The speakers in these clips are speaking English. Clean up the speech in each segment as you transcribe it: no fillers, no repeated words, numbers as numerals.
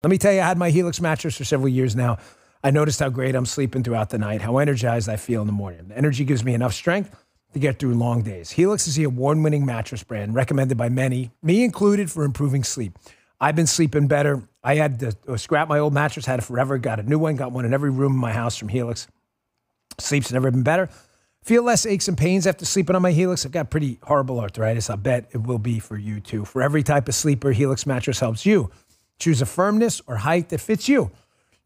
Let me tell you, I had my Helix mattress for several years now. I noticed how great I'm sleeping throughout the night, how energized I feel in the morning. The energy gives me enough strength to get through long days. Helix is the award-winning mattress brand recommended by many, me included, for improving sleep. I've been sleeping better. I had to scrap my old mattress, had it forever, got a new one, got one in every room in my house from Helix. Sleep's never been better. Feel less aches and pains after sleeping on my Helix. I've got pretty horrible arthritis. I bet it will be for you too. For every type of sleeper, Helix mattress helps you choose a firmness or height that fits you.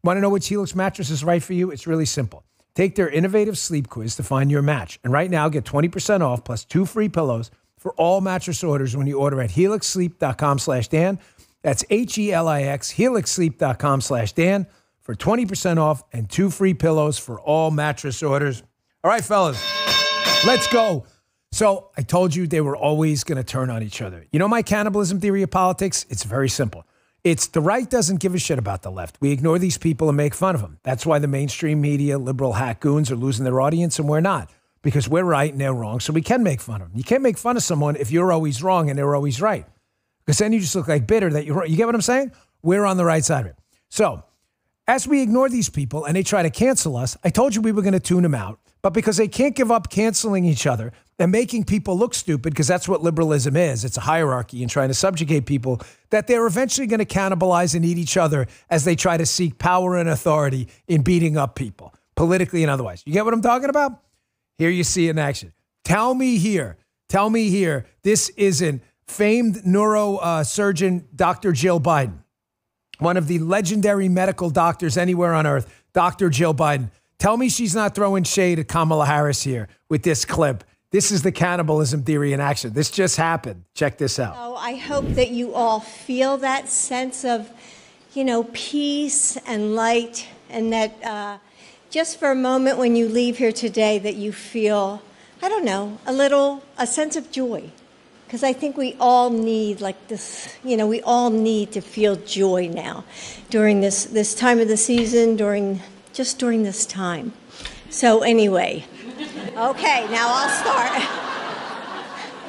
Want to know which Helix mattress is right for you? It's really simple. Take their innovative sleep quiz to find your match. And right now, get 20% off plus 2 free pillows for all mattress orders when you order at helixsleep.com/Dan. That's HELIX, helixsleep.com/Dan for 20% off and 2 free pillows for all mattress orders. All right, fellas, let's go. So I told you they were always going to turn on each other. You know my cannibalism theory of politics? It's very simple. It's the right doesn't give a shit about the left. We ignore these people and make fun of them. That's why the mainstream media, liberal hack goons are losing their audience and we're not. Because we're right and they're wrong, so we can make fun of them. You can't make fun of someone if you're always wrong and they're always right. Because then you just look like bitter that you're wrong. You get what I'm saying? We're on the right side of it. So as we ignore these people and they try to cancel us, I told you we were going to tune them out. But because they can't give up canceling each other and making people look stupid, because that's what liberalism is. It's a hierarchy and trying to subjugate people, that they're eventually going to cannibalize and eat each other as they try to seek power and authority in beating up people, politically and otherwise. You get what I'm talking about? Here you see in action. Tell me here, this isn't famed neurosurgeon Dr. Jill Biden, one of the legendary medical doctors anywhere on earth, Dr. Jill Biden. Tell me she's not throwing shade at Kamala Harris here with this clip. This is the cannibalism theory in action. This just happened. Check this out. Oh, I hope that you all feel that sense of, peace and light, and that just for a moment when you leave here today that you feel, a sense of joy. Because I think we all need we all need to feel joy now during this time of the season, during this time. So anyway, okay, now I'll start.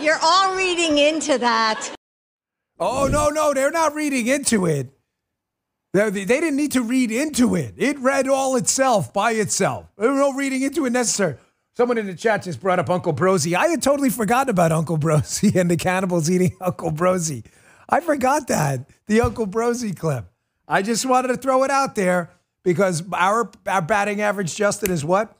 You're all reading into that. Oh, no, they're not reading into it. They didn't need to read into it. It read all itself by itself. There was no reading into it necessary. Someone in the chat just brought up Uncle Brosy. I had totally forgotten about Uncle Brosy and the cannibals eating Uncle Brosy. I forgot that, the Uncle Brosy clip. I just wanted to throw it out there because our batting average, Justin, is what?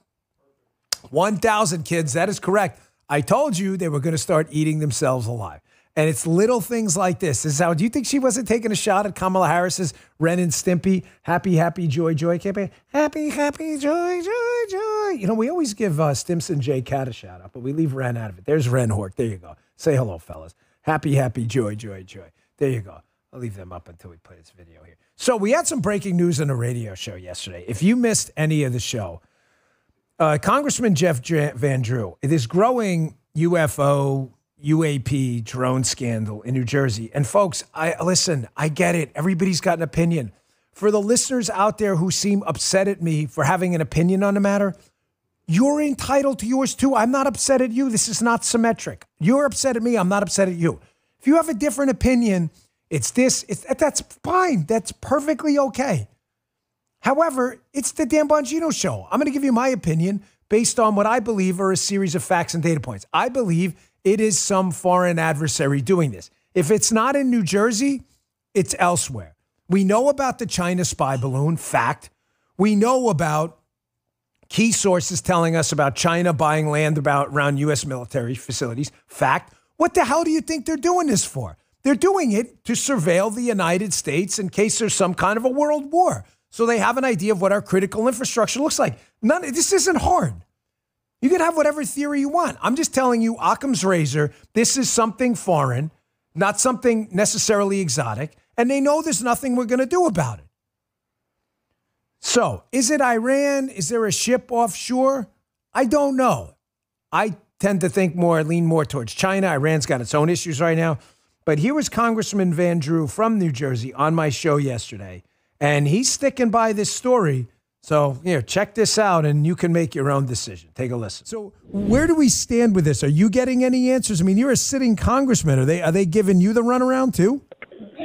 1,000 kids. That is correct. I told you they were going to start eating themselves alive. And it's little things like this. This is how, do you think she wasn't taking a shot at Kamala Harris's Ren and Stimpy, happy, happy, joy, joy campaign? Happy, happy, joy, joy, joy. We always give Stimson J. Cat a shout out, but we leave Ren out of it. There's Ren Hort. There you go. Say hello, fellas. Happy, happy, joy, joy, joy. There you go. I'll leave them up until we play this video here. So we had some breaking news on the radio show yesterday. If you missed any of the show, Congressman Jeff Van Drew, this growing UFO, UAP drone scandal in New Jersey. And folks, I get it. Everybody's got an opinion. For the listeners out there who seem upset at me for having an opinion on the matter, you're entitled to yours too. I'm not upset at you. This is not symmetric. You're upset at me. I'm not upset at you. If you have a different opinion, that's fine. That's perfectly okay. However, it's the Dan Bongino show. I'm going to give you my opinion based on what I believe are a series of facts and data points. I believe it is some foreign adversary doing this. If it's not in New Jersey, it's elsewhere. We know about the China spy balloon, fact. We know about key sources telling us about China buying land around U.S. military facilities, fact. What the hell do you think they're doing this for? They're doing it to surveil the United States in case there's some kind of a world war. So they have an idea of what our critical infrastructure looks like. This isn't hard. You can have whatever theory you want. I'm just telling you, Occam's razor, this is something foreign, not something necessarily exotic, and they know there's nothing we're going to do about it. So, is it Iran? Is there a ship offshore? I don't know. I tend to lean more towards China. Iran's got its own issues right now. But here was Congressman Van Drew from New Jersey on my show yesterday, and he's sticking by this story. So, check this out, and you can make your own decision. Take a listen. So, where do we stand with this? Are you getting any answers? I mean, you're a sitting congressman. Are they giving you the runaround too?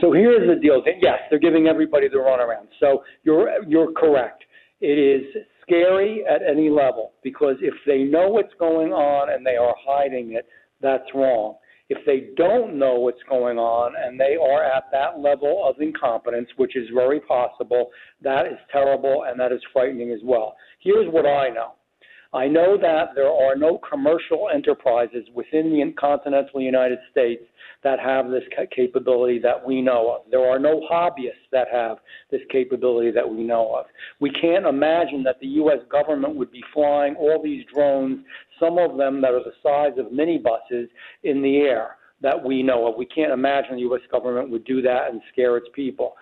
So here's the deal. Yes, they're giving everybody the runaround. So you're correct. It is scary at any level because if they know what's going on and they are hiding it, that's wrong. If they don't know what's going on and they are at that level of incompetence, which is very possible, that is terrible and that is frightening as well. Here's what I know. I know that there are no commercial enterprises within the continental United States that have this capability that we know of. There are no hobbyists that have this capability that we know of. We can't imagine that the U.S. government would be flying all these drones, some of them that are the size of minibuses, in the air that we know of. We can't imagine the U.S. government would do that and scare its people.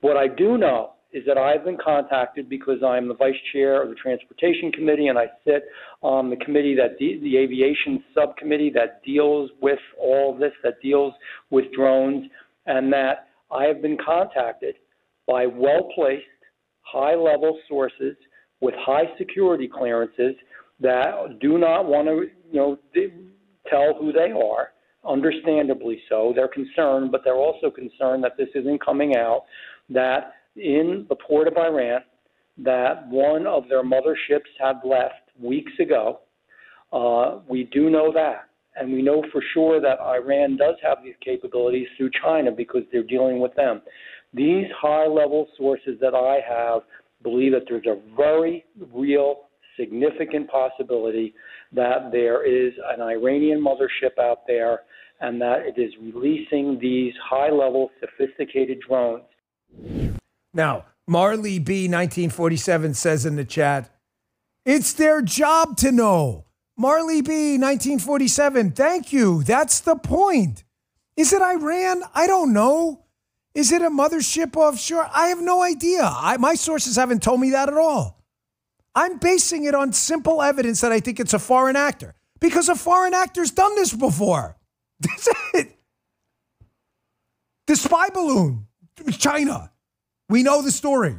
What I do know is that I've been contacted because I'm the vice chair of the Transportation Committee and I sit on the committee the aviation subcommittee that deals with all this, that deals with drones, and that I have been contacted by well-placed, high-level sources with high security clearances that do not want to, tell who they are. Understandably so. They're concerned, but they're also concerned that this isn't coming out, that in the port of Iran, that one of their motherships had left weeks ago. We do know that. And we know for sure that Iran does have these capabilities through China because they're dealing with them. These high-level sources that I have believe that there's a very real, significant possibility that there is an Iranian mothership out there and that it is releasing these high-level, sophisticated drones. Now, Marley B. 1947 says in the chat, it's their job to know. Marley B. 1947, thank you. That's the point. Is it Iran? I don't know. Is it a mothership offshore? I have no idea. My sources haven't told me that at all. I'm basing it on simple evidence that I think it's a foreign actor because a foreign actor's done this before. That's it. The spy balloon, China. We know the story.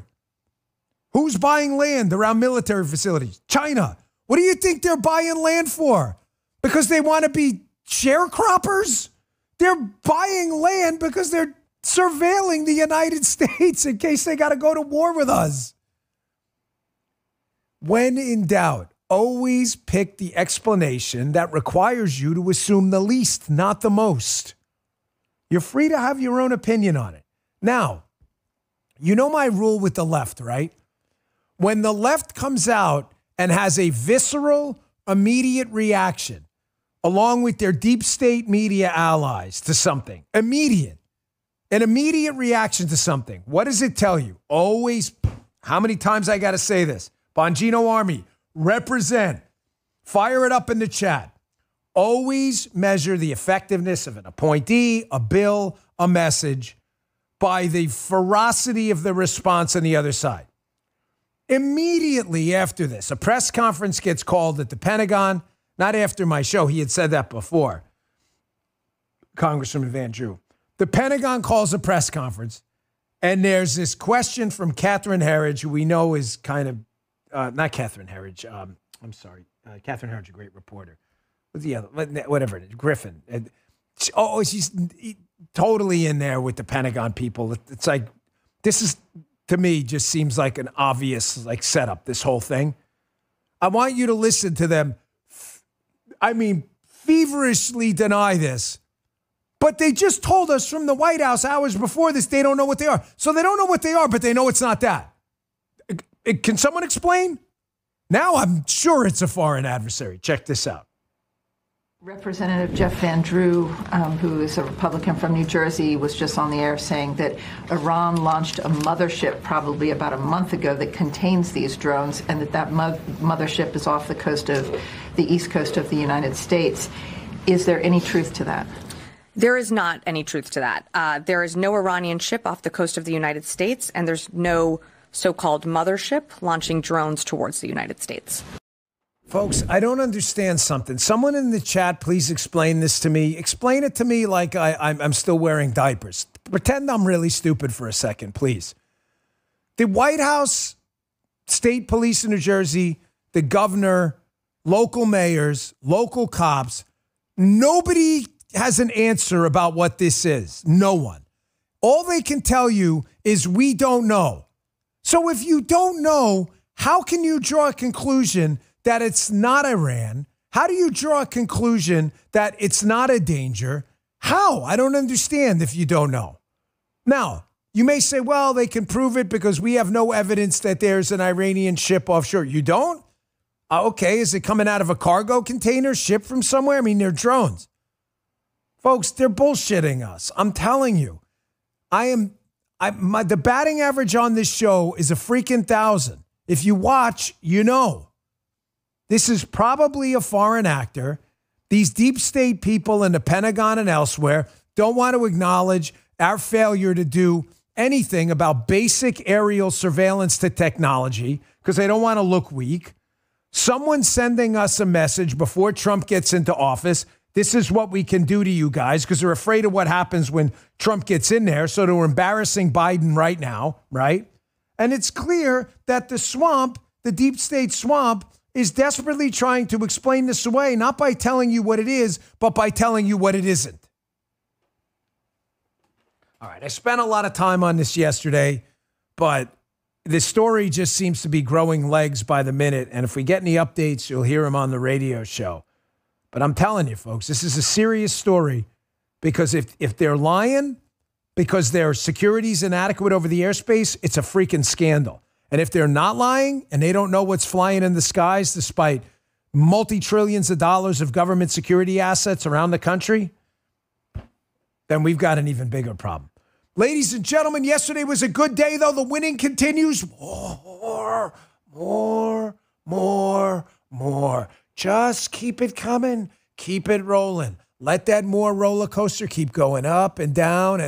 Who's buying land around military facilities? China. What do you think they're buying land for? Because they want to be sharecroppers? They're buying land because they're surveilling the United States in case they got to go to war with us. When in doubt, always pick the explanation that requires you to assume the least, not the most. You're free to have your own opinion on it. Now, you know my rule with the left, right? When the left comes out and has a visceral, immediate reaction, along with their deep state media allies to something, an immediate reaction to something, what does it tell you? Always, how many times I got to say this? Bongino Army, represent. Fire it up in the chat. Always measure the effectiveness of an appointee, a bill, a message by the ferocity of the response on the other side. Immediately after this, a press conference gets called at the Pentagon. Not after my show. He had said that before. Congressman Van Drew. The Pentagon calls a press conference, and there's this question from Catherine Herridge, who we know is kind of, not Catherine Herridge. I'm sorry. Catherine Herridge, a great reporter. What's the other? Whatever it is. Griffin. She's totally in there with the Pentagon people. It's like, this is, to me, just seems like an obvious setup, this whole thing. I want you to listen to them, feverishly deny this. But they just told us from the White House hours before this, they don't know what they are. So they don't know what they are, but they know it's not that. Can someone explain? Now I'm sure it's a foreign adversary. Check this out. Representative Jeff Van Drew, who is a Republican from New Jersey, was just on the air saying that Iran launched a mothership probably about a month ago that contains these drones, and that mothership is off the coast of the east coast of the United States. Is there any truth to that? There is not any truth to that. There is no Iranian ship off the coast of the United States, and there's no so-called mothership launching drones towards the United States. Folks, I don't understand something. Someone in the chat, please explain this to me. Explain it to me like I'm still wearing diapers. Pretend I'm really stupid for a second, please. The White House, state police in New Jersey, the governor, local mayors, local cops, nobody has an answer about what this is. No one. All they can tell you is we don't know. So if you don't know, how can you draw a conclusion that it's not Iran? How do you draw a conclusion that it's not a danger? How? I don't understand if you don't know. Now, you may say, well, they can prove it because we have no evidence that there's an Iranian ship offshore. You don't? Okay, is it coming out of a cargo container shipped from somewhere? I mean, they're drones. Folks, they're bullshitting us. I'm telling you. The batting average on this show is a freaking 1,000. If you watch, you know. This is probably a foreign actor. These deep state people in the Pentagon and elsewhere don't want to acknowledge our failure to do anything about basic aerial surveillance to technology because they don't want to look weak. Someone's sending us a message before Trump gets into office. This is what we can do to you guys because they're afraid of what happens when Trump gets in there. So they're embarrassing Biden right now, right? And it's clear that the swamp, the deep state swamp, is desperately trying to explain this away, not by telling you what it is, but by telling you what it isn't. All right, I spent a lot of time on this yesterday, but this story just seems to be growing legs by the minute. And if we get any updates, you'll hear them on the radio show. But I'm telling you, folks, this is a serious story because if they're lying because their security's inadequate over the airspace, it's a freaking scandal. And if they're not lying and they don't know what's flying in the skies despite multi-trillions of dollars of government security assets around the country, then we've got an even bigger problem. Ladies and gentlemen, yesterday was a good day, though. The winning continues. More. Just keep it coming. Keep it rolling. Let that more roller coaster keep going up and down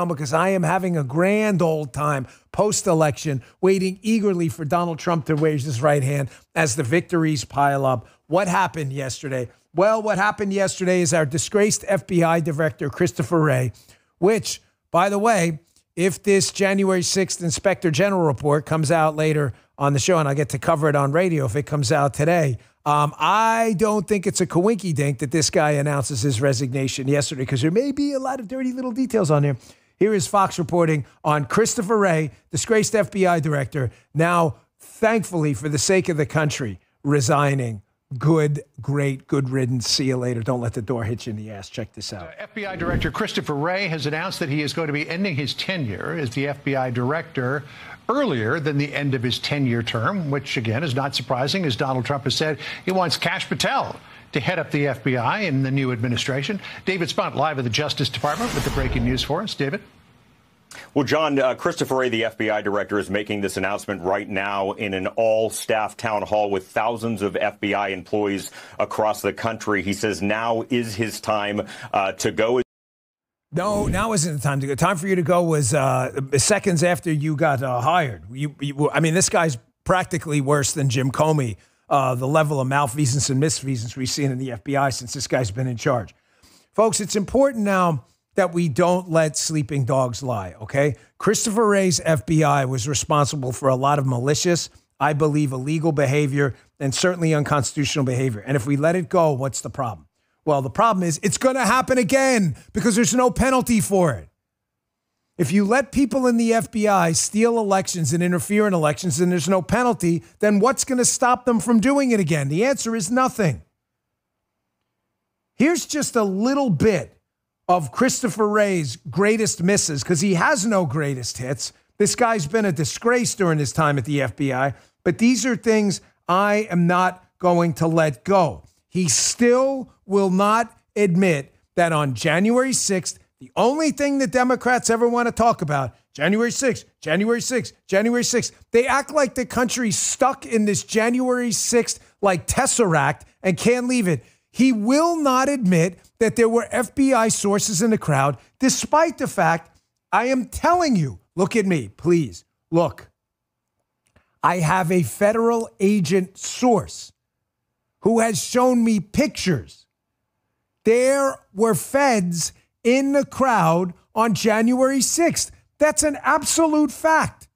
because I am having a grand old time post-election, waiting eagerly for Donald Trump to raise his right hand as the victories pile up. What happened yesterday? Well, what happened yesterday is our disgraced FBI director, Christopher Wray, which, by the way, if this January 6th Inspector General report comes out later on the show, and I'll get to cover it on radio if it comes out today, I don't think it's a coinky-dink that this guy announces his resignation yesterday because there may be a lot of dirty little details on there. Here is Fox reporting on Christopher Wray, disgraced FBI director, now, thankfully, for the sake of the country, resigning. Good riddance. See you later. Don't let the door hit you in the ass. Check this out. FBI Director Christopher Wray has announced that he is going to be ending his tenure as the FBI director earlier than the end of his 10-year term, which, again, is not surprising, as Donald Trump has said he wants Kash Patel to head up the FBI in the new administration. David Spunt, live at the Justice Department with the breaking news for us. David? Well, John, Christopher Wray, the FBI director, is making this announcement right now in an all-staff town hall with thousands of FBI employees across the country. He says now is his time to go. No, now isn't the time to go. Time for you to go was seconds after you got hired. I mean, this guy's practically worse than Jim Comey, the level of malfeasance and misfeasance we've seen in the FBI since this guy's been in charge. Folks, it's important now that we don't let sleeping dogs lie, okay? Christopher Wray's FBI was responsible for a lot of malicious, I believe, illegal behavior and certainly unconstitutional behavior. And if we let it go, what's the problem? Well, the problem is it's going to happen again because there's no penalty for it. If you let people in the FBI steal elections and interfere in elections and there's no penalty, then what's going to stop them from doing it again? The answer is nothing. Here's just a little bit of Christopher Wray's greatest misses, because he has no greatest hits. This guy's been a disgrace during his time at the FBI, but these are things I am not going to let go. He still will not admit that on January 6th, the only thing the Democrats ever want to talk about, January 6th, January 6th, January 6th, they act like the country's stuck in this January 6th like Tesseract and can't leave it. He will not admit that there were FBI sources in the crowd, despite the fact, I am telling you, look at me, please, look. I have a federal agent source who has shown me pictures. There were feds in the crowd on January 6th. That's an absolute fact.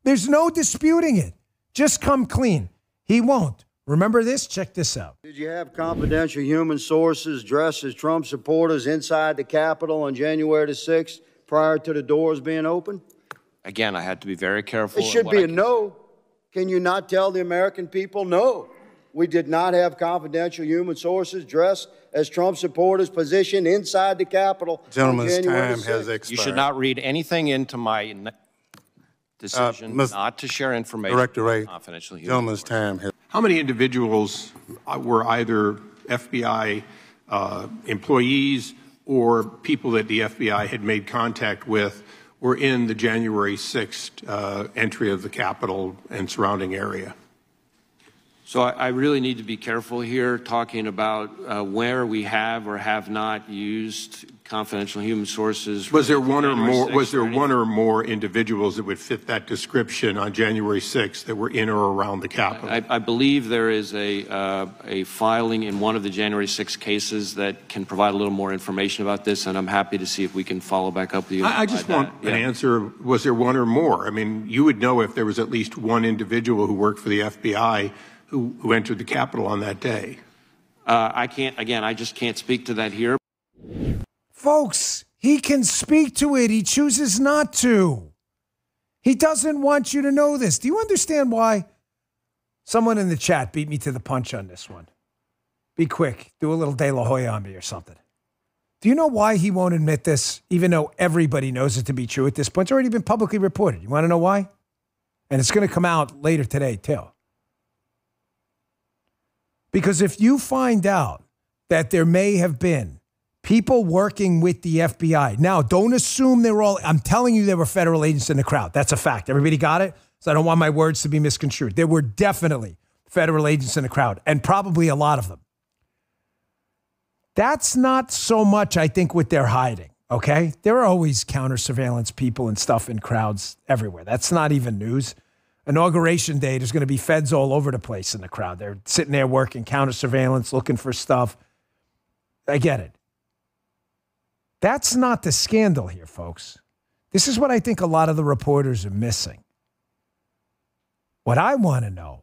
There's no disputing it. Just come clean. He won't. Remember this? Check this out. Did you have confidential human sources dressed as Trump supporters inside the Capitol on January the 6th? prior to the doors being open? Again, I had to be very careful. It should be a no. Can you not tell the American people no? We did not have confidential human sources dressed as Trump supporters positioned inside the Capitol. Gentleman's time has expired. You should not read anything into my decision not to share information. Director Wray, confidential human gentleman's sources. time has. How many individuals were either FBI employees or people that the FBI had made contact with were in the January 6th entry of the Capitol and surrounding area? So I really need to be careful here talking about where we have or have not used confidential human sources. Was there one or more? Was there one or more individuals that would fit that description on January 6th that were in or around the Capitol? I believe there is a filing in one of the January 6 cases that can provide a little more information about this, and I'm happy to see if we can follow back up with you. I just want an answer. Was there one or more? I mean, you would know if there was at least one individual who worked for the FBI who entered the Capitol on that day. I can't, again, I just can't speak to that here. Folks, he can speak to it. He chooses not to. He doesn't want you to know this. Do you understand why? Someone in the chat beat me to the punch on this one. Be quick. Do a little De La Hoya on me or something. Do you know why he won't admit this, even though everybody knows it to be true at this point? It's already been publicly reported. You want to know why? And it's going to come out later today, too. Because if you find out that there may have been people working with the FBI, now don't assume they're all, I'm telling you there were federal agents in the crowd. That's a fact. Everybody got it? So I don't want my words to be misconstrued. There were definitely federal agents in the crowd, and probably a lot of them. That's not so much, I think, what they're hiding, okay? There are always counter surveillance people and stuff in crowds everywhere. That's not even news. Inauguration day, there's going to be feds all over the place in the crowd. They're sitting there working counter surveillance, looking for stuff. I get it. That's not the scandal here, folks. This is what I think a lot of the reporters are missing. What I want to know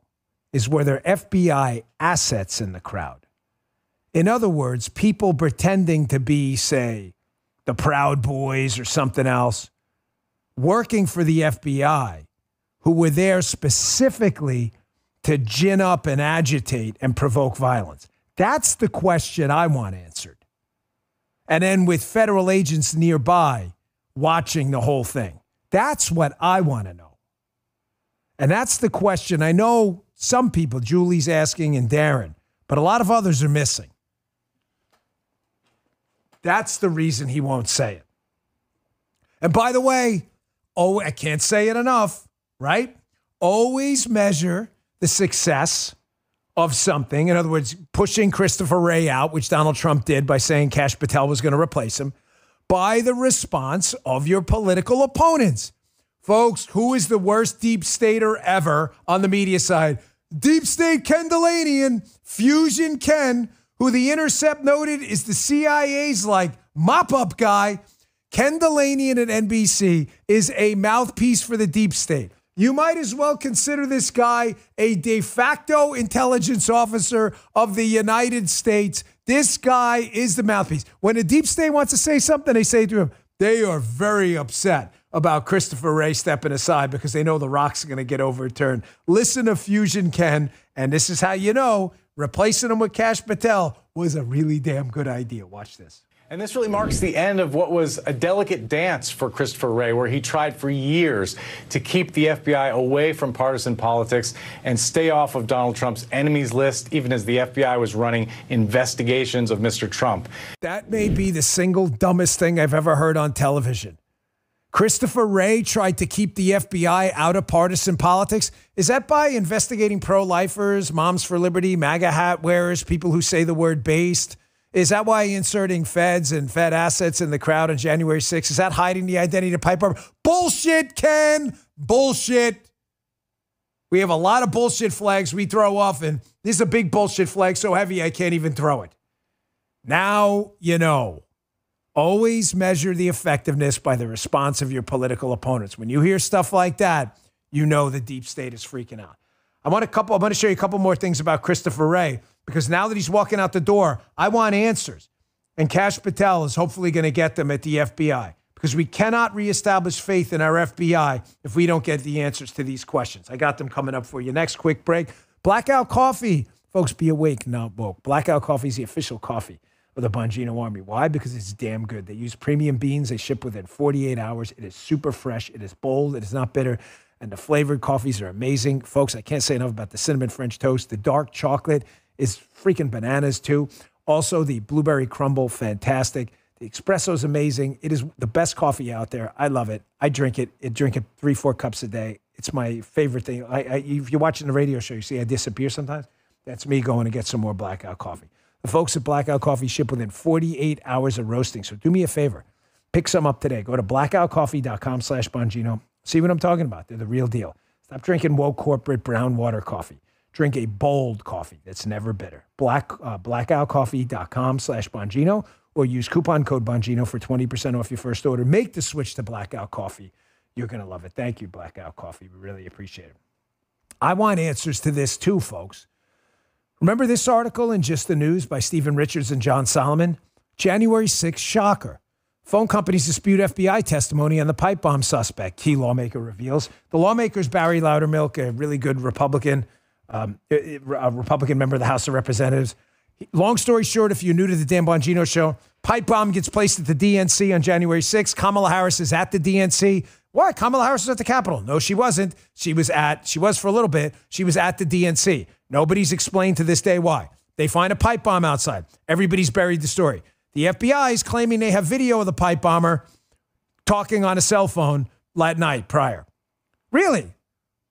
is were there FBI assets in the crowd? In other words, people pretending to be, say, the Proud Boys or something else, working for the FBI, who were there specifically to gin up and agitate and provoke violence. That's the question I want answered. And then with federal agents nearby watching the whole thing. That's what I want to know. And that's the question I know some people, Julie's asking and Darren, but a lot of others are missing. That's the reason he won't say it. And by the way, I can't say it enough. Right? Always measure the success of something. In other words, pushing Christopher Wray out, which Donald Trump did by saying Kash Patel was going to replace him, by the response of your political opponents. Folks, who is the worst deep stater ever on the media side? Deep State Ken Delanian, Fusion Ken, who The Intercept noted is the CIA's mop-up guy. Ken Delanian at NBC is a mouthpiece for the deep state. You might as well consider this guy a de facto intelligence officer of the United States. This guy is the mouthpiece. When the deep state wants to say something, they say to him, they are very upset about Christopher Wray stepping aside because they know the rocks are going to get overturned. Listen to Fusion Ken, and this is how you know replacing him with Kash Patel was a really damn good idea. Watch this. And this really marks the end of what was a delicate dance for Christopher Wray, where he tried for years to keep the FBI away from partisan politics and stay off of Donald Trump's enemies list, even as the FBI was running investigations of Mr. Trump. That may be the single dumbest thing I've ever heard on television. Christopher Wray tried to keep the FBI out of partisan politics. Is that by investigating pro-lifers, Moms for Liberty, MAGA hat wearers, people who say the word based? Is that why inserting feds and Fed assets in the crowd on January 6th? Is that hiding the identity of pipe bomber? Bullshit, Ken. Bullshit. We have a lot of bullshit flags we throw off, and this is a big bullshit flag so heavy I can't even throw it. Now you know. Always measure the effectiveness by the response of your political opponents. When you hear stuff like that, you know the deep state is freaking out. I'm going to show you a couple more things about Christopher Wray, because now that he's walking out the door, I want answers. And Kash Patel is hopefully going to get them at the FBI. because we cannot reestablish faith in our FBI if we don't get the answers to these questions. I got them coming up for you. Next quick break. Blackout Coffee. Folks, be awake, not woke. Blackout Coffee is the official coffee of the Bongino Army. Why? Because it's damn good. They use premium beans. They ship within 48 hours. It is super fresh. It is bold. It is not bitter. And the flavored coffees are amazing. Folks, I can't say enough about the cinnamon French toast. The dark chocolate is freaking bananas, too. Also, the blueberry crumble, fantastic. The espresso is amazing. It is the best coffee out there. I love it. I drink it. I drink it 3-4 cups a day. It's my favorite thing. If you're watching the radio show, you see I disappear sometimes. That's me going to get some more Blackout Coffee. The folks at Blackout Coffee ship within 48 hours of roasting. So do me a favor. Pick some up today. Go to blackoutcoffee.com/Bongino. See what I'm talking about. They're the real deal. Stop drinking woke corporate brown water coffee. Drink a bold coffee that's never bitter. Blackoutcoffee.com/Bongino or use coupon code Bongino for 20% off your first order. Make the switch to Blackout Coffee. You're going to love it. Thank you, Blackout Coffee. We really appreciate it. I want answers to this too, folks. Remember this article in Just the News by Stephen Richards and John Solomon? January 6th, shocker. Phone companies dispute FBI testimony on the pipe bomb suspect, key lawmaker reveals. The lawmaker's Barry Loudermilk, a really good Republican, a Republican member of the House of Representatives. Long story short, if you're new to the Dan Bongino Show, pipe bomb gets placed at the DNC on January 6th. Kamala Harris is at the DNC. What? Kamala Harris was at the Capitol. No, she wasn't. She was for a little bit. She was at the DNC. Nobody's explained to this day why. They find a pipe bomb outside. Everybody's buried the story. The FBI is claiming they have video of the pipe bomber talking on a cell phone that night prior. Really?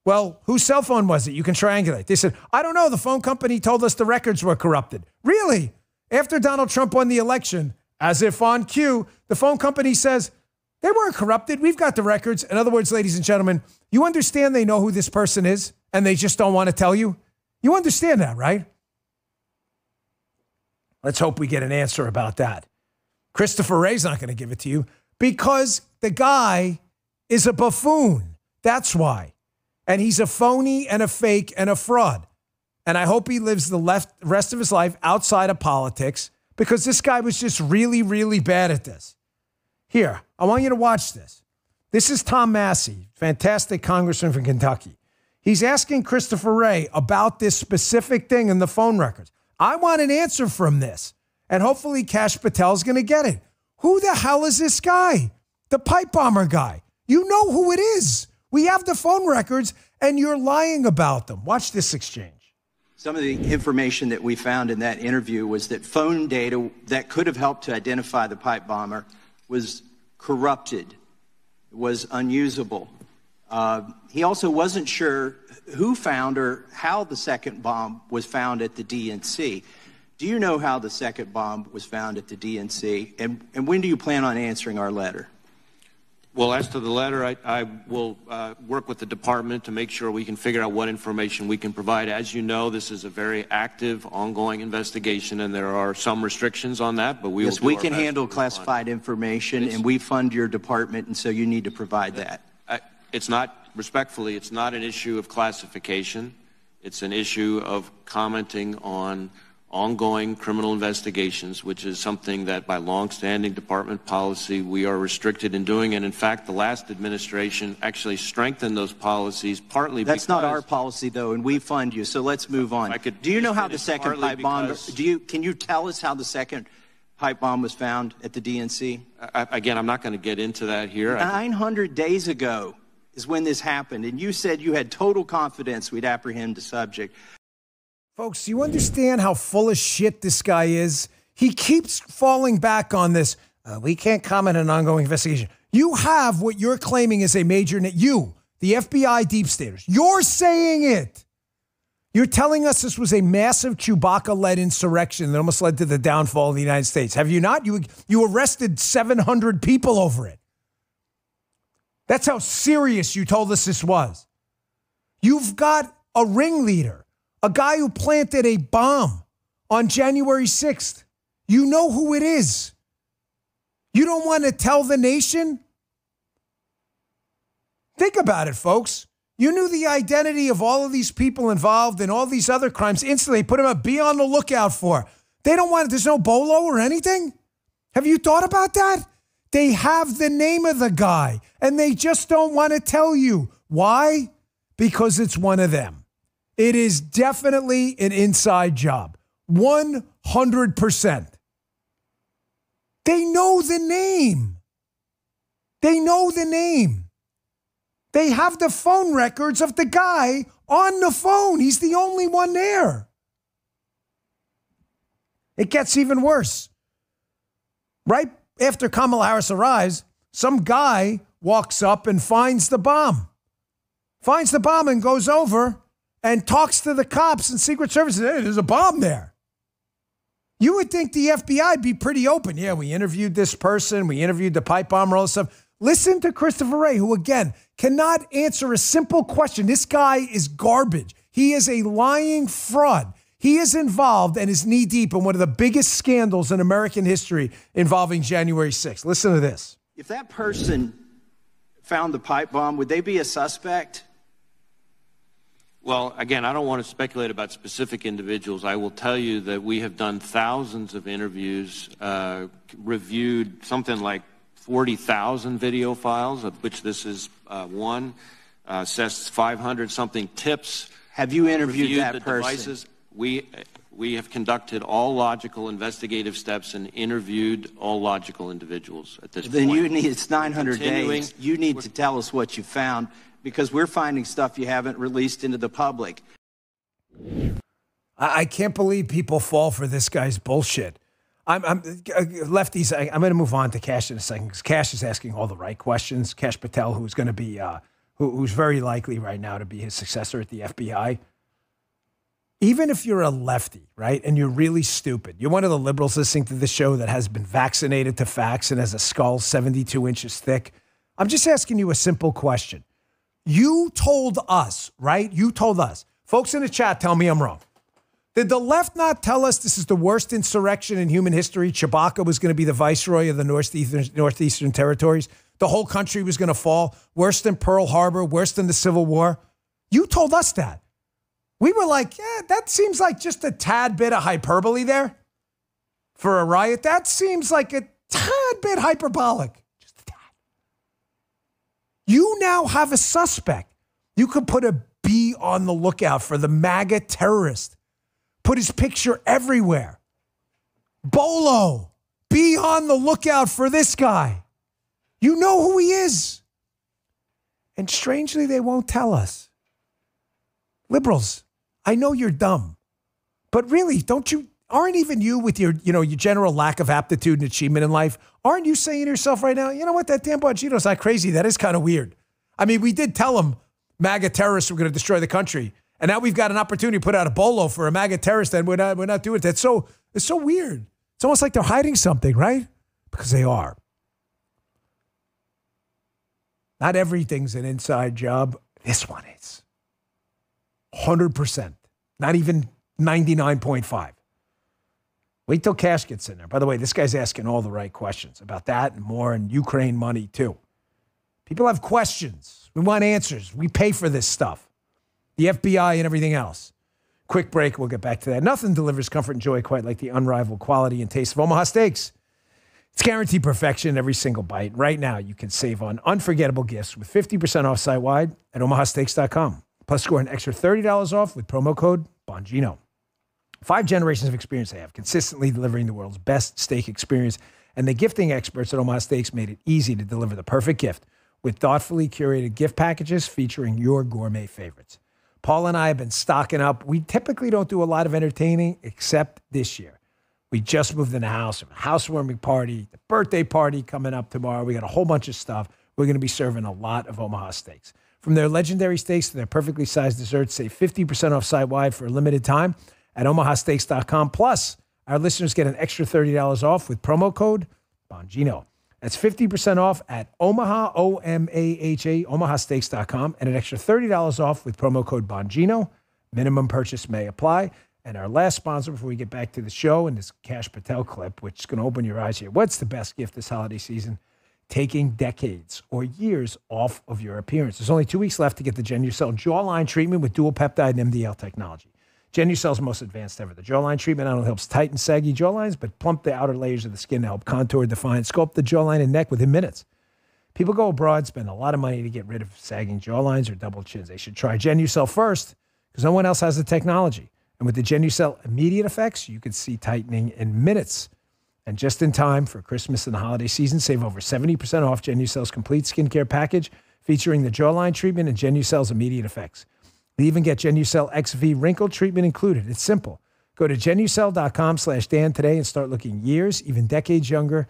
Well, whose cell phone was it? You can triangulate. They said, I don't know. The phone company told us the records were corrupted. Really? After Donald Trump won the election, as if on cue, the phone company says, they weren't corrupted. We've got the records. In other words, ladies and gentlemen, you understand they know who this person is and they just don't want to tell you? You understand that, right? Let's hope we get an answer about that. Christopher Wray's not going to give it to you because the guy is a buffoon. That's why. And he's a phony and a fake and a fraud. And I hope he lives the rest of his life outside of politics because this guy was just really, really bad at this. Here, I want you to watch this. This is Tom Massey, fantastic congressman from Kentucky. He's asking Christopher Wray about this specific thing in the phone records. I want an answer from this. And hopefully Kash Patel's going to get it. Who the hell is this guy? The pipe bomber guy. You know who it is. We have the phone records and you're lying about them. Watch this exchange. Some of the information that we found in that interview was that phone data that could have helped to identify the pipe bomber was corrupted, was unusable. He also wasn't sure who found or how the second bomb was found at the DNC. Do you know how the second bomb was found at the DNC? And when do you plan on answering our letter? Well, as to the letter, I will work with the department to make sure we can figure out what information we can provide. As you know, this is a very active, ongoing investigation, and there are some restrictions on that, but we will do we our can best handle classified information, and we fund your department, and so you need to provide that. It's not, respectfully, it's not an issue of classification. It's an issue of commenting on ongoing criminal investigations, which is something that by longstanding department policy we are restricted in doing. And in fact, the last administration actually strengthened those policies partly That's not our policy, though, and we fund you. So let's move on. Do you know how the second pipe bomb, can you tell us how the second pipe bomb was found at the DNC? Again, I'm not going to get into that here. 900 days ago is when this happened, and you said you had total confidence we'd apprehend the subject. Folks, do you understand how full of shit this guy is? He keeps falling back on this. We can't comment on an ongoing investigation. You have what you're claiming is a major, you, the FBI deep staters, you're saying it. You're telling us this was a massive Chewbacca-led insurrection that almost led to the downfall of the United States. Have you not? You arrested 700 people over it. That's how serious you told us this was. You've got a ringleader, a guy who planted a bomb on January 6th. You know who it is. You don't want to tell the nation? Think about it, folks. You knew the identity of all of these people involved in all these other crimes instantly. Put them up, be on the lookout for. They don't want, there's no bolo or anything? Have you thought about that? They have the name of the guy, and they just don't want to tell you. Why? Because it's one of them. It is definitely an inside job. 100%. They know the name. They know the name. They have the phone records of the guy on the phone. He's the only one there. It gets even worse. Right after Kamala Harris arrives, some guy walks up and finds the bomb. Finds the bomb and goes over and talks to the cops and Secret Service. Hey, there's a bomb there. You would think the FBI would be pretty open. Yeah, we interviewed this person. We interviewed the pipe bomber, all this stuff. Listen to Christopher Wray, who, again, cannot answer a simple question. This guy is garbage. He is a lying fraud. He is involved and is knee-deep in one of the biggest scandals in American history involving January 6th. Listen to this. If that person found the pipe bomb, would they be a suspect? Well, again, I don't want to speculate about specific individuals. I will tell you that we have done thousands of interviews, reviewed something like 40,000 video files, of which this is one, assessed 500-something tips. Have you interviewed that the person? Devices. We have conducted all logical investigative steps and interviewed all logical individuals at this then point. Then it's 900 days. You need to tell us what you found, because we're finding stuff you haven't released into the public. I can't believe people fall for this guy's bullshit. Lefties, I'm going to move on to Cash in a second, because Cash is asking all the right questions. Cash Patel, who's going to be, who's very likely right now to be his successor at the FBI. Even if you're a lefty, right, and you're really stupid, you're one of the liberals listening to this show that has been vaccinated to facts and has a skull 72 inches thick, I'm just asking you a simple question. You told us, right? You told us. Folks in the chat tell me I'm wrong. Did the left not tell us this is the worst insurrection in human history? Chewbacca was going to be the viceroy of the Northeastern Territories. The whole country was going to fall. Worse than Pearl Harbor, worse than the Civil War. You told us that. We were like, yeah, that seems like just a tad bit of hyperbole there for a riot. That seems like a tad bit hyperbolic. Just a tad. You now have a suspect. You could put a B on the lookout for the MAGA terrorist. Put his picture everywhere. Bolo, be on the lookout for this guy. You know who he is. And strangely, they won't tell us. Liberals, I know you're dumb, but really, aren't even you with your general lack of aptitude and achievement in life, aren't you saying to yourself right now, you know what, that damn Bongino's not crazy. That is kind of weird. I mean, we did tell him MAGA terrorists were going to destroy the country. And now we've got an opportunity to put out a bolo for a MAGA terrorist, and we're not doing it. It's so weird. It's almost like they're hiding something, right? Because they are. Not everything's an inside job. This one is. 100%. Not even 99.5. Wait till Cash gets in there. By the way, this guy's asking all the right questions about that and more, and Ukraine money too. People have questions. We want answers. We pay for this stuff. The FBI and everything else. Quick break. We'll get back to that. Nothing delivers comfort and joy quite like the unrivaled quality and taste of Omaha Steaks. It's guaranteed perfection every single bite. Right now, you can save on unforgettable gifts with 50% off site-wide at omahasteaks.com. Plus, score an extra $30 off with promo code Bongino. 5 generations of experience they have, consistently delivering the world's best steak experience. And the gifting experts at Omaha Steaks made it easy to deliver the perfect gift with thoughtfully curated gift packages featuring your gourmet favorites. Paul and I have been stocking up. We typically don't do a lot of entertaining, except this year. We just moved in the house, a housewarming party, the birthday party coming up tomorrow. We got a whole bunch of stuff. We're going to be serving a lot of Omaha Steaks. From their legendary steaks to their perfectly sized desserts, save 50% off site-wide for a limited time at omahasteaks.com. Plus, our listeners get an extra $30 off with promo code Bongino. That's 50% off at Omaha, O-M-A-H-A, omahasteaks.com, and an extra $30 off with promo code Bongino. Minimum purchase may apply. And our last sponsor before we get back to the show and this Cash Patel clip, which is going to open your eyes here. What's the best gift this holiday season? Taking decades or years off of your appearance. There's only 2 weeks left to get the Genucell jawline treatment with dual peptide and MDL technology. Genucel's most advanced ever. The jawline treatment not only helps tighten saggy jawlines, but plump the outer layers of the skin to help contour, define, sculpt the jawline and neck within minutes. People go abroad, spend a lot of money to get rid of sagging jawlines or double chins. They should try Genucel first because no one else has the technology. And with the Genucel immediate effects, you can see tightening in minutes. And just in time for Christmas and the holiday season, save over 70% off Genucel's complete skincare package featuring the jawline treatment and Genucel's immediate effects. They even get Genucel XV wrinkle treatment included. It's simple. Go to Genucel.com/Dan today and start looking years, even decades younger.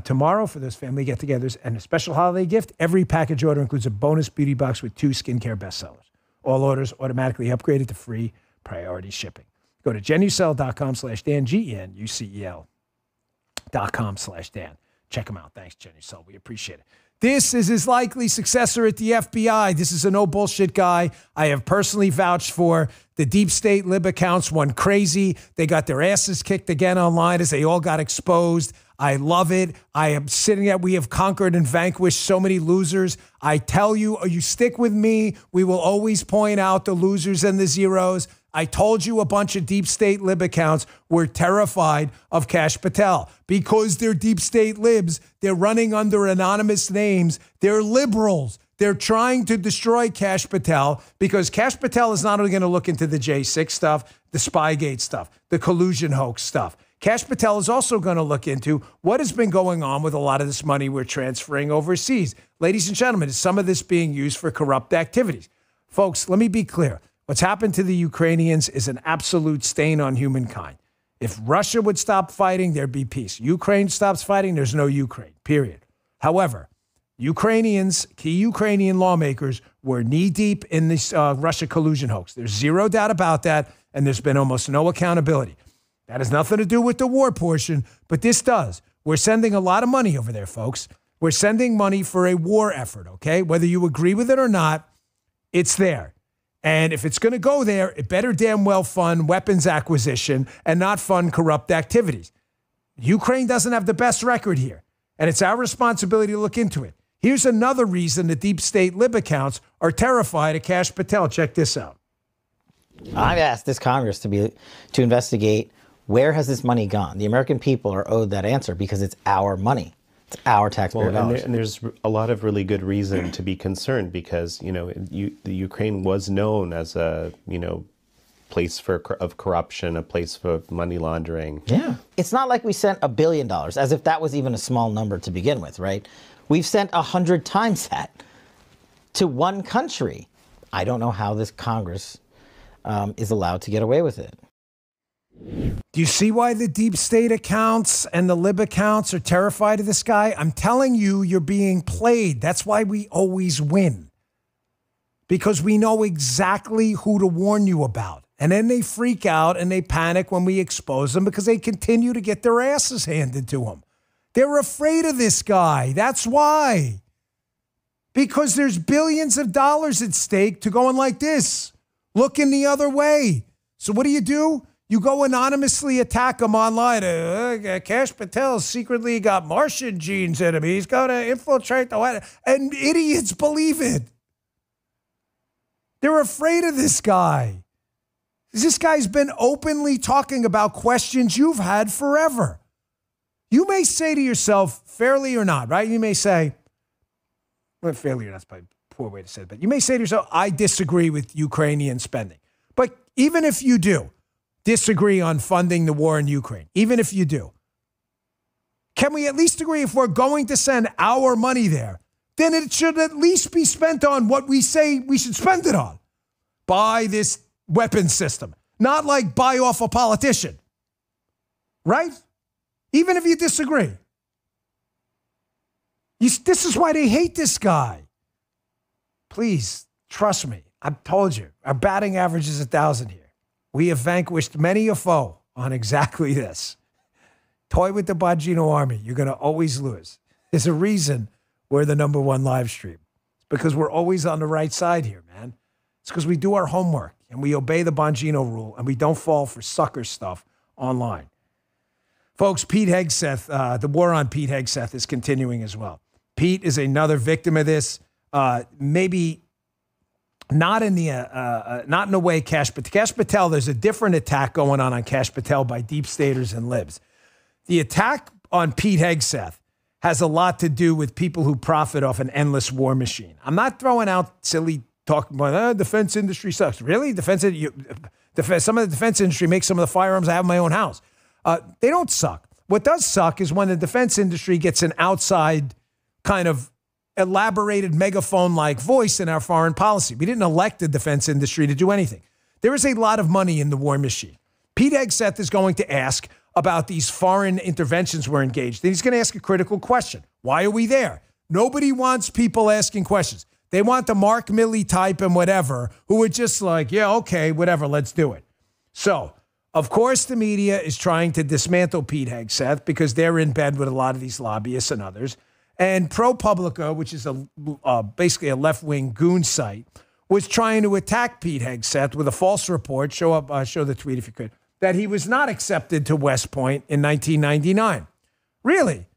Tomorrow for those family get-togethers and a special holiday gift, every package order includes a bonus beauty box with 2 skincare bestsellers. All orders automatically upgraded to free priority shipping. Go to Genucel.com/Dan, GENUCEL.com/Dan. Check them out. Thanks, Genucel. We appreciate it. This is his likely successor at the FBI. This is a no bullshit guy. I have personally vouched for. The deep state lib accounts went crazy. They got their asses kicked again online as they all got exposed. I love it. I am sitting at, we have conquered and vanquished so many losers. I tell you, you stick with me. We will always point out the losers and the zeros. I told you a bunch of deep state lib accounts were terrified of Kash Patel because they're deep state libs. They're running under anonymous names. They're liberals. They're trying to destroy Kash Patel because Kash Patel is not only going to look into the J6 stuff, the Spygate stuff, the collusion hoax stuff. Kash Patel is also going to look into what has been going on with a lot of this money we're transferring overseas. Ladies and gentlemen, is some of this being used for corrupt activities? Folks, let me be clear. What's happened to the Ukrainians is an absolute stain on humankind. If Russia would stop fighting, there'd be peace. Ukraine stops fighting, there's no Ukraine, period. However, Ukrainians, key Ukrainian lawmakers, were knee-deep in this Russia collusion hoax. There's zero doubt about that, and there's been almost no accountability. That has nothing to do with the war portion, but this does. We're sending a lot of money over there, folks. We're sending money for a war effort, okay? Whether you agree with it or not, it's there. And if it's going to go there, it better damn well fund weapons acquisition and not fund corrupt activities. Ukraine doesn't have the best record here, and it's our responsibility to look into it. Here's another reason the deep state lib accounts are terrified of Kash Patel. Check this out. I've asked this Congress to investigate where has this money gone. The American people are owed that answer because it's our money. It's our taxpayer dollars. And there's a lot of really good reason to be concerned because, the Ukraine was known as a, place of corruption, a place for money laundering. Yeah. It's not like we sent $1 billion, as if that was even a small number to begin with, right? We've sent 100 times that to one country. I don't know how this Congress is allowed to get away with it. Do you see why the deep state accounts and the lib accounts are terrified of this guy? I'm telling you, you're being played. That's why we always win. Because we know exactly who to warn you about. And then they freak out and they panic when we expose them because they continue to get their asses handed to them. They're afraid of this guy. That's why. Because there's billions of dollars at stake to going like this, looking the other way. So what do? You go anonymously attack him online. Kash Patel secretly got Martian genes in him. He's going to infiltrate the White House. And idiots believe it. They're afraid of this guy. This guy's been openly talking about questions you've had forever. You may say to yourself, fairly or not, right? You may say, well, fairly or not, that's probably a poor way to say it, but you may say to yourself, I disagree with Ukrainian spending. But even if you do, disagree on funding the war in Ukraine, even if you do, can we at least agree if we're going to send our money there, then it should at least be spent on what we say we should spend it on. Buy this weapons system, not like buy off a politician, right? Even if you disagree. This is why they hate this guy. Please, trust me. I've told you, our batting average is 1,000 here. We have vanquished many a foe on exactly this. Toy with the Bongino army. You're going to always lose. There's a reason we're the #1 live stream. It's because we're always on the right side here, man. It's because we do our homework and we obey the Bongino rule and we don't fall for sucker stuff online. Folks, Pete Hegseth, the war on Pete Hegseth is continuing as well. Pete is another victim of this. Maybe not in the way Kash Patel, there's a different attack going on Kash Patel by deep staters and libs. The attack on Pete Hegseth has a lot to do with people who profit off an endless war machine. I'm not throwing out silly talk about defense industry sucks. Really? Some of the defense industry makes some of the firearms I have in my own house. They don't suck. What does suck is when the defense industry gets an outside kind of elaborated megaphone-like voice in our foreign policy. We didn't elect the defense industry to do anything. There is a lot of money in the war machine. Pete Hegseth is going to ask about these foreign interventions we're engaged in. He's going to ask a critical question. Why are we there? Nobody wants people asking questions. They want the Mark Milley type and whatever who are just like, yeah, okay, whatever, let's do it. So, of course, the media is trying to dismantle Pete Hegseth because they're in bed with a lot of these lobbyists and others. And ProPublica, which is basically a left-wing goon site, was trying to attack Pete Hegseth with a false report. Show the tweet if you could. That he was not accepted to West Point in 1999. Really?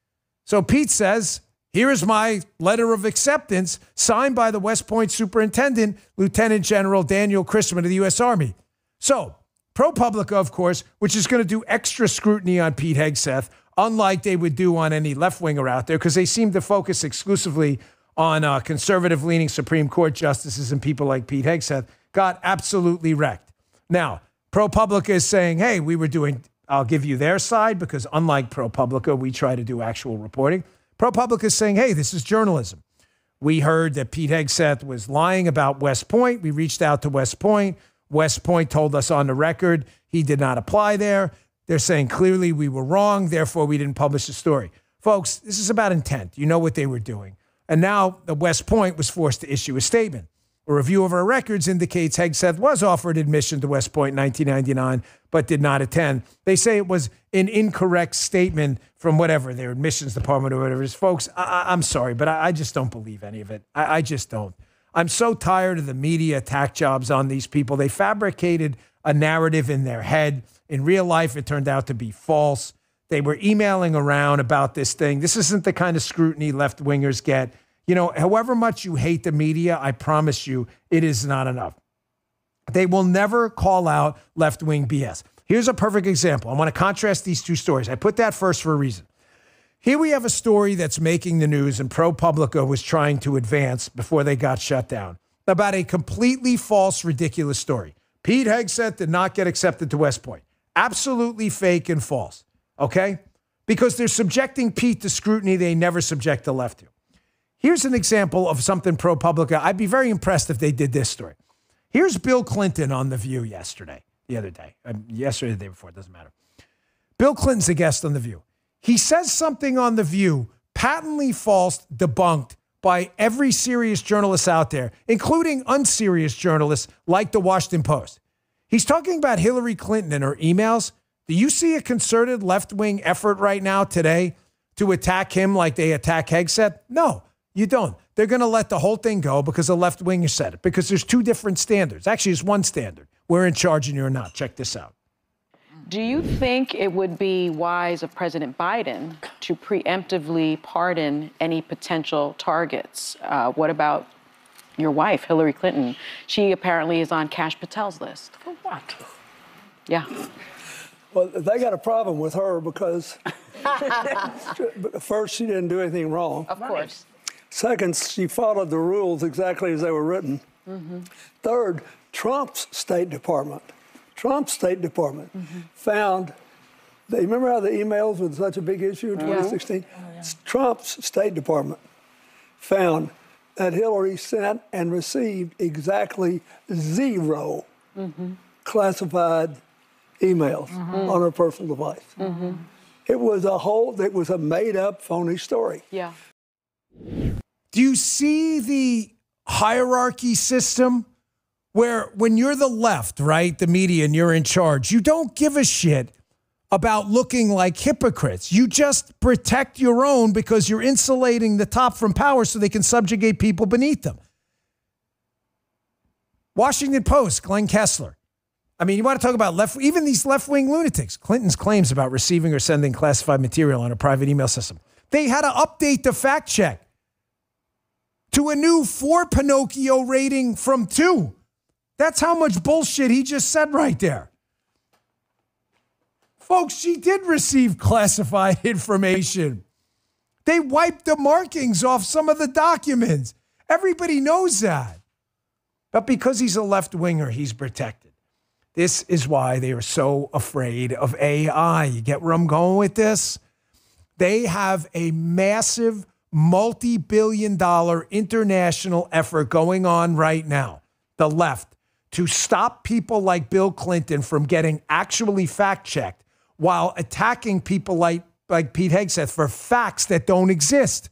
So Pete says, here is my letter of acceptance signed by the West Point superintendent, Lieutenant General Daniel Christman of the U.S. Army. So ProPublica, of course, which is going to do extra scrutiny on Pete Hegseth, unlike they would do on any left-winger out there, because they seem to focus exclusively on conservative-leaning Supreme Court justices and people like Pete Hegseth, got absolutely wrecked. Now, ProPublica is saying, hey, I'll give you their side, because unlike ProPublica, we try to do actual reporting. ProPublica is saying, hey, this is journalism. We heard that Pete Hegseth was lying about West Point. We reached out to West Point. West Point told us on the record he did not apply there. They're saying clearly we were wrong, therefore we didn't publish the story. Folks, this is about intent. You know what they were doing. And now the West Point was forced to issue a statement. A review of our records indicates Hegseth was offered admission to West Point in 1999, but did not attend. They say it was an incorrect statement from whatever, their admissions department or whatever it is. Folks, I'm sorry, but I just don't believe any of it. I just don't. I'm so tired of the media attack jobs on these people. They fabricated a narrative in their head. In real life, it turned out to be false. They were emailing around about this thing. This isn't the kind of scrutiny left-wingers get. You know, however much you hate the media, I promise you, it is not enough. They will never call out left-wing BS. Here's a perfect example. I want to contrast these two stories. I put that first for a reason. Here we have a story that's making the news, and ProPublica was trying to advance before they got shut down, about a completely false, ridiculous story. Pete Hegseth did not get accepted to West Point. Absolutely fake and false, okay? Because they're subjecting Pete to scrutiny they never subject the left to. Here's an example of something ProPublica. I'd be very impressed if they did this story. Here's Bill Clinton on The View the other day, yesterday, the day before, it doesn't matter. Bill Clinton's a guest on The View. He says something on The View, patently false, debunked by every serious journalist out there, including unserious journalists like the Washington Post. He's talking about Hillary Clinton and her emails. Do you see a concerted left-wing effort right now today to attack him like they attack Hegseth? No, you don't. They're going to let the whole thing go because the left-wingers said it, because there's two different standards. Actually, there's one standard. We're in charge and you're not. Check this out. Do you think it would be wise of President Biden to preemptively pardon any potential targets? What about your wife, Hillary Clinton? She apparently is on Kash Patel's list. For what? Yeah. Well, they got a problem with her because first, she didn't do anything wrong. Of course. Second, she followed the rules exactly as they were written. Mm-hmm. Third, Trump's State Department found, they remember how the emails were such a big issue in 2016? Yeah. Trump's State Department found that Hillary sent and received exactly 0 classified emails on her personal device. It was a made-up, phony story. Yeah. Do you see the hierarchy system where when you're the left, right, the media, and you're in charge, you don't give a shit about looking like hypocrites. You just protect your own because you're insulating the top from power so they can subjugate people beneath them. Washington Post, Glenn Kessler. I mean, you want to talk about even these left-wing lunatics. Clinton's claims about receiving or sending classified material on a private email system. They had to update the fact check to a new 4 Pinocchio rating from 2. That's how much bullshit he just said right there. Folks, she did receive classified information. They wiped the markings off some of the documents. Everybody knows that. But because he's a left-winger, he's protected. This is why they are so afraid of AI. You get where I'm going with this? They have a massive multi-billion-dollar international effort going on right now, the left, to stop people like Bill Clinton from getting actually fact-checked while attacking people like Pete Hegseth for facts that don't exist.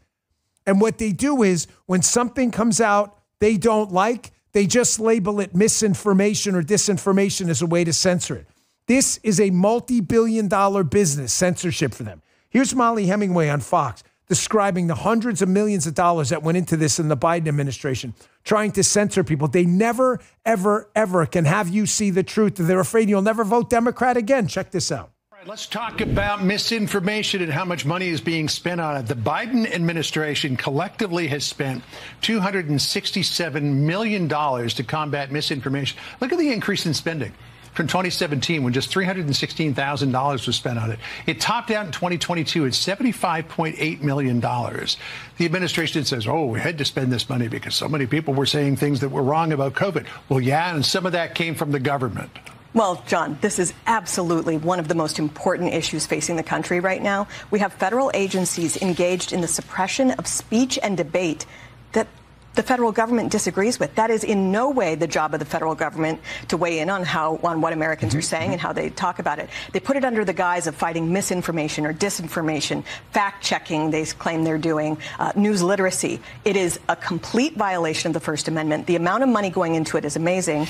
And what they do is when something comes out they don't like, they just label it misinformation or disinformation as a way to censor it. This is a multi-billion-dollar business, censorship for them. Here's Molly Hemingway on Fox describing the hundreds of millions of dollars that went into this in the Biden administration, trying to censor people. They never, ever, ever can have you see the truth. They're afraid you'll never vote Democrat again. Check this out. All right, let's talk about misinformation and how much money is being spent on it. The Biden administration collectively has spent $267 million to combat misinformation. Look at the increase in spending from 2017, when just $316,000 was spent on it. It topped out in 2022 at $75.8 million. The administration says, oh, we had to spend this money because so many people were saying things that were wrong about COVID. Well, yeah, and some of that came from the government. Well, John, this is absolutely one of the most important issues facing the country right now. We have federal agencies engaged in the suppression of speech and debate that the federal government disagrees with. That is in no way the job of the federal government to weigh in on what Americans are saying and how they talk about it. They put it under the guise of fighting misinformation or disinformation, fact-checking they claim they're doing, news literacy. It is a complete violation of the First Amendment. The amount of money going into it is amazing.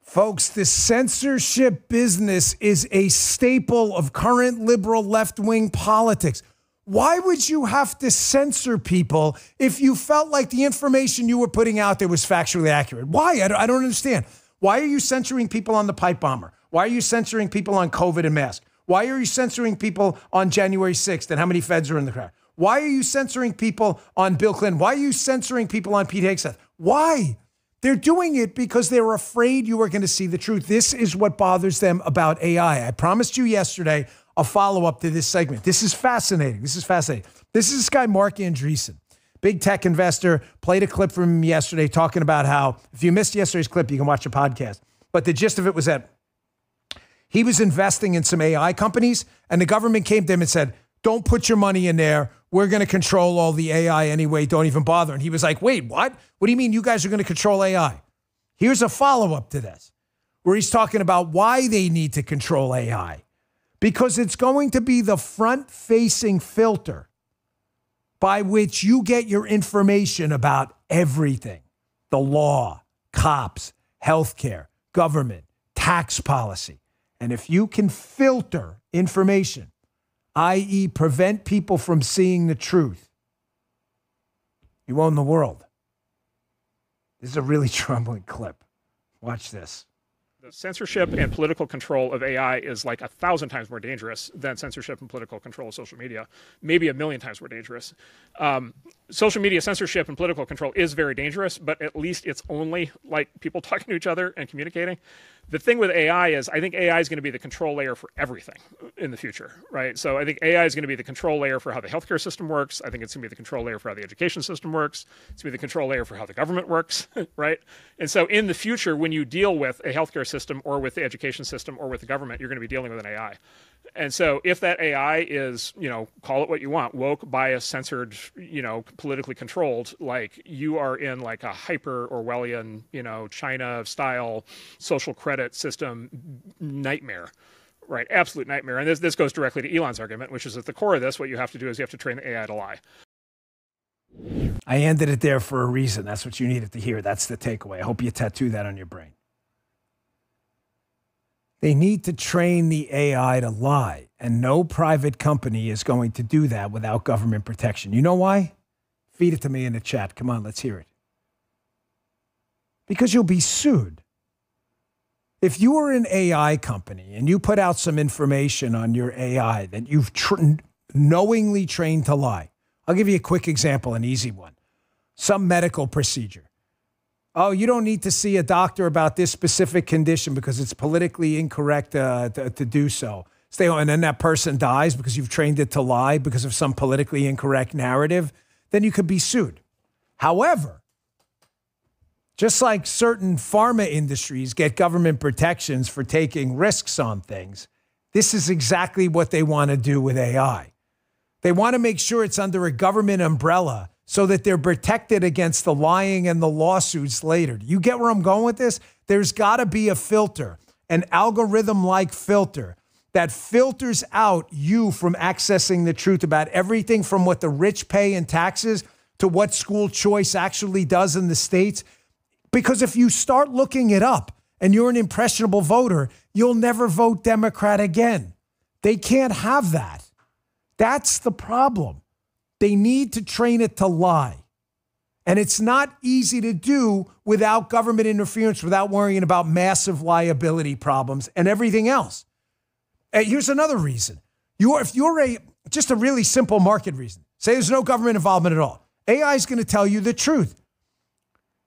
Folks, the censorship business is a staple of current liberal left-wing politics. Why would you have to censor people if you felt like the information you were putting out there was factually accurate? Why? I don't understand. Why are you censoring people on the pipe bomber? Why are you censoring people on COVID and mask? Why are you censoring people on January 6th and how many feds are in the crowd? Why are you censoring people on Bill Clinton? Why are you censoring people on Pete Hegseth? Why? They're doing it because they're afraid you are going to see the truth. This is what bothers them about AI. I promised you yesterday a follow-up to this segment. This is fascinating. This is this guy, Mark Andreessen, big tech investor. Played a clip from him yesterday talking about how, if you missed yesterday's clip, you can watch the podcast. But the gist of it was that he was investing in some AI companies, and the government came to him and said, don't put your money in there. We're going to control all the AI anyway. Don't even bother. And he was like, wait, what? What do you mean you guys are going to control AI? Here's a follow-up to this, where he's talking about why they need to control AI. Because it's going to be the front-facing filter by which you get your information about everything. The law, cops, healthcare, government, tax policy. And if you can filter information, i.e. prevent people from seeing the truth, you own the world. This is a really troubling clip. Watch this. The censorship and political control of AI is like 1,000 times more dangerous than censorship and political control of social media, maybe 1,000,000 times more dangerous. Social media censorship and political control is very dangerous, but at least it's only like people talking to each other and communicating. The thing with AI is I think AI is going to be the control layer for everything in the future, right? So I think AI is going to be the control layer for how the healthcare system works. I think it's going to be the control layer for how the education system works. It's going to be the control layer for how the government works, right? And so in the future, when you deal with a healthcare system or with the education system or with the government, you're going to be dealing with an AI. And so if that AI is, call it what you want, woke, biased, censored, politically controlled, like you are in like a hyper Orwellian, China style social credit system nightmare, right? Absolute nightmare. And this goes directly to Elon's argument, which is at the core of this, what you have to do is you have to train the AI to lie. I ended it there for a reason. That's what you needed to hear. That's the takeaway. I hope you tattoo that on your brain. They need to train the AI to lie, and no private company is going to do that without government protection. You know why? Feed it to me in the chat. Come on, let's hear it. Because you'll be sued. If you are an AI company and you put out some information on your AI that you've knowingly trained to lie, I'll give you a quick example, an easy one. Some medical procedure. Oh, you don't need to see a doctor about this specific condition because it's politically incorrect to do so. Stay on, and then that person dies because you've trained it to lie because of some politically incorrect narrative, then you could be sued. However, just like certain pharma industries get government protections for taking risks on things, this is exactly what they want to do with AI. They want to make sure it's under a government umbrella so that they're protected against the lying and the lawsuits later. Do you get where I'm going with this? There's got to be a filter, an algorithm-like filter that filters out you from accessing the truth about everything from what the rich pay in taxes to what school choice actually does in the states. Because if you start looking it up and you're an impressionable voter, you'll never vote Democrat again. They can't have that. That's the problem. They need to train it to lie. And it's not easy to do without government interference, without worrying about massive liability problems and everything else. And here's another reason. If you're just a really simple market reason, say there's no government involvement at all, AI is going to tell you the truth.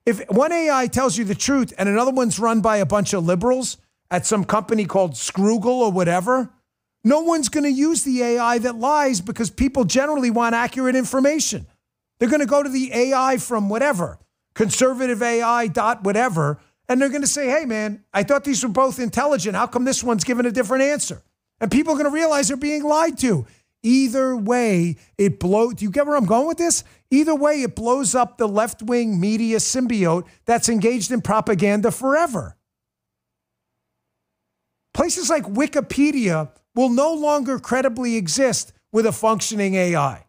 If one AI tells you the truth and another one's run by a bunch of liberals at some company called Scroogle or whatever, no one's going to use the AI that lies because people generally want accurate information. They're going to go to the AI from whatever, conservative AI dot whatever, and they're going to say, hey, man, I thought these were both intelligent. How come this one's given a different answer? And people are going to realize they're being lied to. Either way, it blows. Do you get where I'm going with this? Either way, it blows up the left-wing media symbiote that's engaged in propaganda forever. Places like Wikipedia will no longer credibly exist with a functioning AI.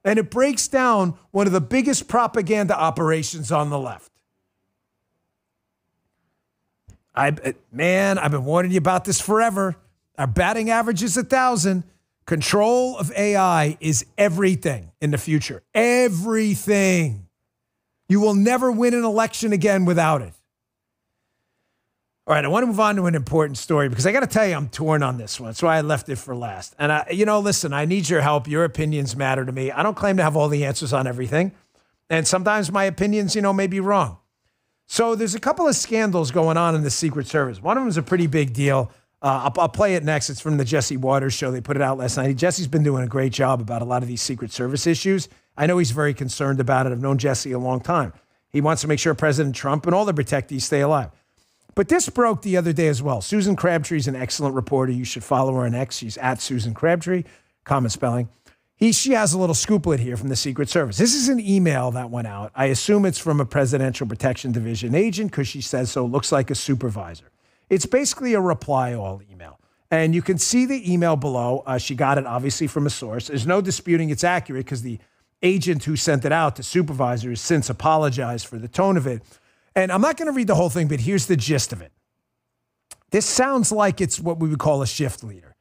And it breaks down one of the biggest propaganda operations on the left. I've been warning you about this forever. Our batting average is 1,000. Control of AI is everything in the future. Everything. You will never win an election again without it. All right, I want to move on to an important story because I got to tell you, I'm torn on this one. That's why I left it for last. And, listen, I need your help. Your opinions matter to me. I don't claim to have all the answers on everything. And sometimes my opinions, may be wrong. So there's a couple of scandals going on in the Secret Service. One of them is a pretty big deal. I'll play it next. It's from the Jesse Waters show. They put it out last night. Jesse's been doing a great job about a lot of these Secret Service issues. I know he's very concerned about it. I've known Jesse a long time. He wants to make sure President Trump and all the protectees stay alive. But this broke the other day as well. Susan Crabtree's an excellent reporter. You should follow her on X. She's at Susan Crabtree, common spelling. She has a little scooplet here from the Secret Service. This is an email that went out. I assume it's from a Presidential Protection Division agent because she says so. It looks like a supervisor. It's basically a reply-all email. And you can see the email below. She got it, obviously, from a source. There's no disputing it's accurate because the agent who sent it out, the supervisor, has since apologized for the tone of it. And I'm not going to read the whole thing, but here's the gist of it. This sounds like it's what we would call a shift leader.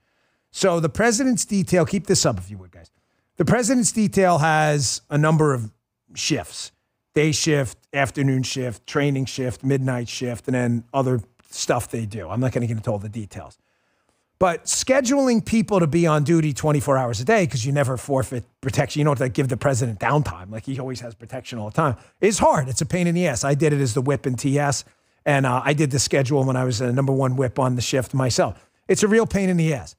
So the president's detail, keep this up if you would, guys. The president's detail has a number of shifts. Day shift, afternoon shift, training shift, midnight shift, and then other stuff they do. I'm not going to get into all the details. But scheduling people to be on duty 24 hours a day, because you never forfeit protection. You don't have to give the president downtime. Like he always has protection all the time. It's hard. It's a pain in the ass. I did it as the whip in TS. And I did the schedule when I was a number one whip on the shift myself. It's a real pain in the ass.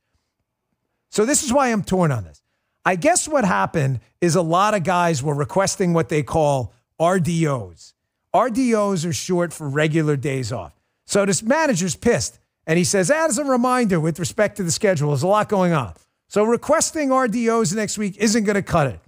So this is why I'm torn on this. I guess what happened is a lot of guys were requesting what they call RDOs. RDOs are short for regular days off. So this manager's pissed. And he says, as a reminder with respect to the schedule, there's a lot going on. So requesting RDOs next week isn't going to cut it.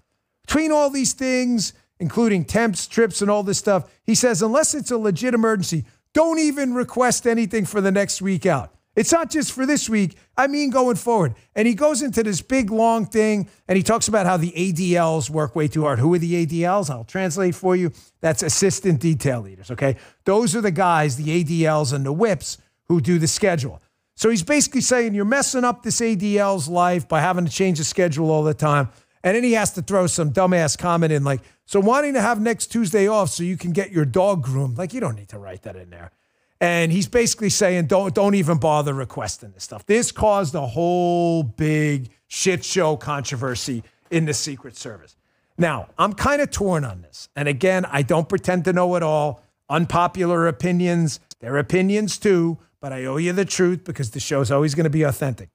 Between all these things, including temps, trips, and all this stuff, he says, unless it's a legit emergency, don't even request anything for the next week out. It's not just for this week. I mean going forward. And he goes into this big, long thing, and he talks about how the ADLs work way too hard. Who are the ADLs? I'll translate for you. That's assistant detail leaders, okay? Those are the guys, the ADLs and the whips, who do the schedule. So he's basically saying you're messing up this ADL's life by having to change the schedule all the time. And then he has to throw some dumbass comment in like, so wanting to have next Tuesday off so you can get your dog groomed. Like, you don't need to write that in there. And he's basically saying, don't even bother requesting this stuff. This caused a whole big shit show controversy in the Secret Service. Now, I'm kind of torn on this. And again, I don't pretend to know it all. Unpopular opinions, they're opinions too, but I owe you the truth because the show's always going to be authentic.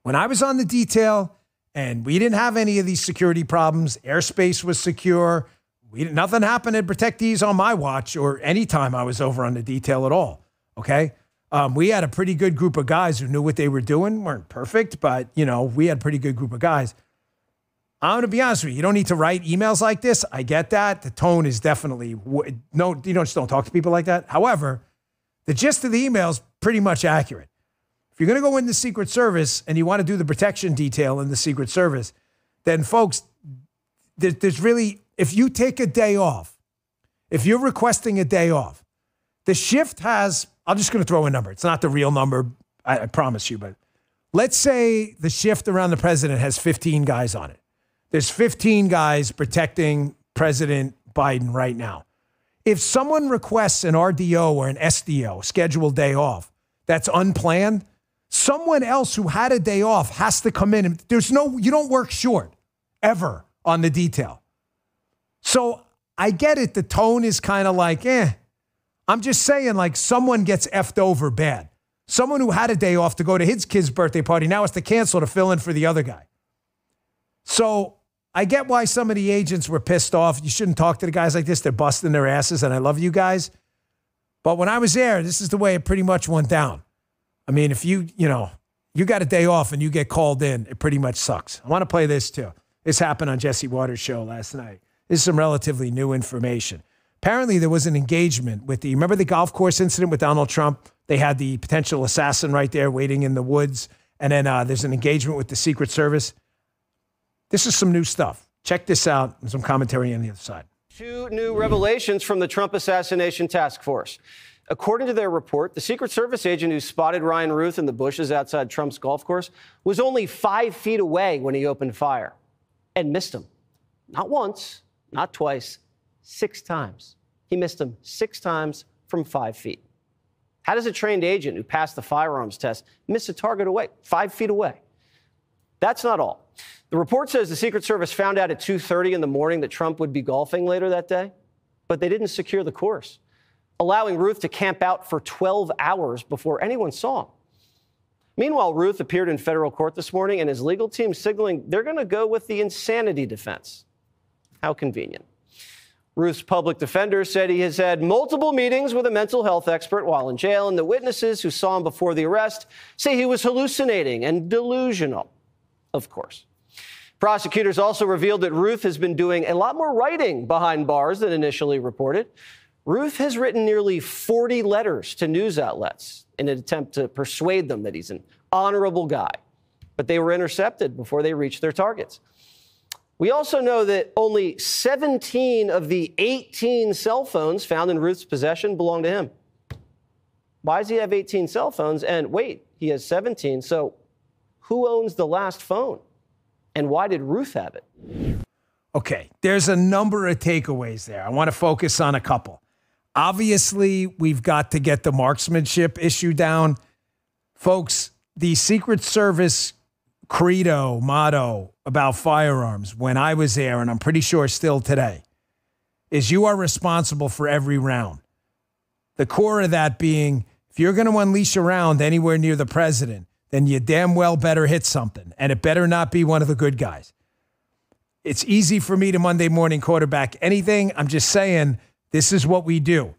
When I was on the detail and we didn't have any of these security problems, airspace was secure, nothing happened at protectees on my watch or any time I was over on the detail at all, okay? We had a pretty good group of guys who knew what they were doing. Weren't perfect, but, we had a pretty good group of guys. I'm going to be honest with you. You don't need to write emails like this. I get that. The tone is definitely, no, you just don't talk to people like that. However, the gist of the email is pretty much accurate. If you're going to go in the Secret Service and you want to do the protection detail in the Secret Service, then folks, there's really, if you take a day off, if you're requesting a day off, the shift has, I'm just going to throw a number. It's not the real number, I promise you, but let's say the shift around the president has 15 guys on it. There's 15 guys protecting President Biden right now. If someone requests an RDO or an SDO, scheduled day off, that's unplanned, someone else who had a day off has to come in. And you don't work short, ever, on the detail. So I get it. The tone is kind of like, I'm just saying, like, someone gets effed over bad. Someone who had a day off to go to his kid's birthday party now has to cancel to fill in for the other guy. So I get why some of the agents were pissed off. You shouldn't talk to the guys like this. They're busting their asses, and I love you guys. But when I was there, this is the way it pretty much went down. I mean, if you got a day off and you get called in, it pretty much sucks. I want to play this too. This happened on Jesse Waters' show last night. This is some relatively new information. Apparently, there was an engagement with remember the golf course incident with Donald Trump? They had the potential assassin right there waiting in the woods. And then there's an engagement with the Secret Service. This is some new stuff. Check this out and some commentary on the other side. 2 new revelations from the Trump Assassination Task Force. According to their report, the Secret Service agent who spotted Ryan Ruth in the bushes outside Trump's golf course was only 5 feet away when he opened fire and missed him. Not once, not twice, 6 times. He missed him 6 times from 5 feet. How does a trained agent who passed the firearms test miss a target away, 5 feet away? That's not all. The report says the Secret Service found out at 2:30 in the morning that Trump would be golfing later that day, but they didn't secure the course, allowing Ruth to camp out for 12 hours before anyone saw him. Meanwhile, Ruth appeared in federal court this morning and his legal team signaling they're going to go with the insanity defense. How convenient. Ruth's public defender said he has had multiple meetings with a mental health expert while in jail, and the witnesses who saw him before the arrest say he was hallucinating and delusional. Of course. Prosecutors also revealed that Ruth has been doing a lot more writing behind bars than initially reported. Ruth has written nearly 40 letters to news outlets in an attempt to persuade them that he's an honorable guy, but they were intercepted before they reached their targets. We also know that only 17 of the 18 cell phones found in Ruth's possession belong to him. Why does he have 18 cell phones? And wait, he has 17, so who owns the last phone? And why did Ruth have it? Okay, there's a number of takeaways there. I want to focus on a couple. Obviously, we've got to get the marksmanship issue down. Folks, the Secret Service motto about firearms when I was there, and I'm pretty sure still today, is you are responsible for every round. The core of that being, if you're going to unleash a round anywhere near the president, then you damn well better hit something, and it better not be one of the good guys. It's easy for me to Monday morning quarterback anything. I'm just saying this is what we do.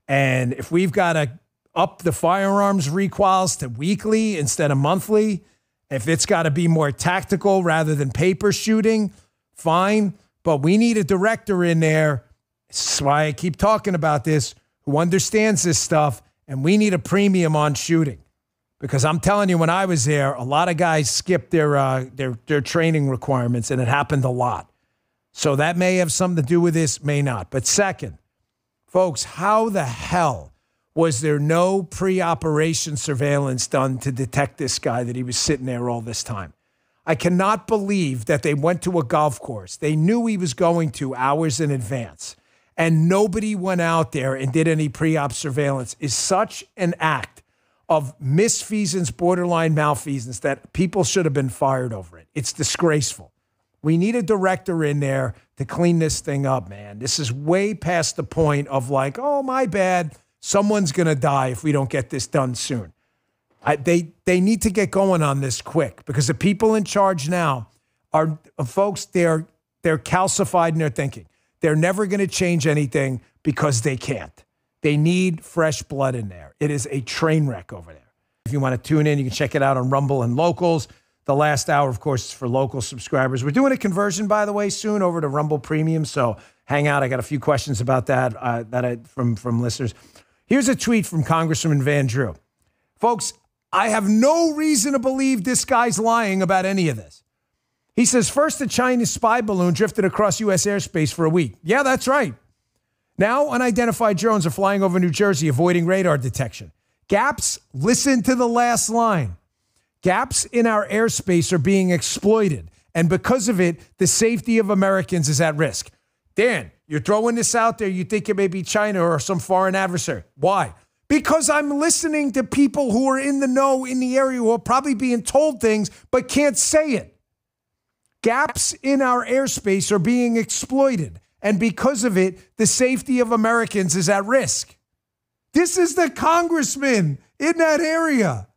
And if we've got to up the firearms requals to weekly instead of monthly, if it's got to be more tactical rather than paper shooting, fine. But we need a director in there. That's why I keep talking about this, who understands this stuff, and we need a premium on shooting. Because I'm telling you, when I was there, a lot of guys skipped their training requirements, and it happened a lot. So that may have something to do with this, may not. But second, folks, how the hell was there no pre-operation surveillance done to detect this guy that he was sitting there all this time? I cannot believe that they went to a golf course. They knew he was going to hours in advance, and nobody went out there and did any pre-op surveillance. Is such an act of misfeasance, borderline malfeasance, that people should have been fired over it. It's disgraceful. We need a director in there to clean this thing up, man. This is way past the point of like, oh, my bad. Someone's going to die if we don't get this done soon. They need to get going on this quick because the people in charge now are, folks, they're calcified in their thinking. They're never going to change anything because they can't. They need fresh blood in there. It is a train wreck over there. If you want to tune in, you can check it out on Rumble and Locals. The last hour, of course, is for local subscribers. We're doing a conversion, by the way, soon over to Rumble Premium, so hang out. I got a few questions about that from listeners. Here's a tweet from Congressman Van Drew. Folks, I have no reason to believe this guy's lying about any of this. He says, first, a Chinese spy balloon drifted across U.S. airspace for a week. Yeah, that's right. Now, unidentified drones are flying over New Jersey, avoiding radar detection. Gaps, listen to the last line. Gaps in our airspace are being exploited, and because of it, the safety of Americans is at risk. Dan, you're throwing this out there. You think it may be China or some foreign adversary. Why? Because I'm listening to people who are in the know in the area who are probably being told things but can't say it. Gaps in our airspace are being exploited, and because of it, the safety of Americans is at risk. This is the congressman in that area.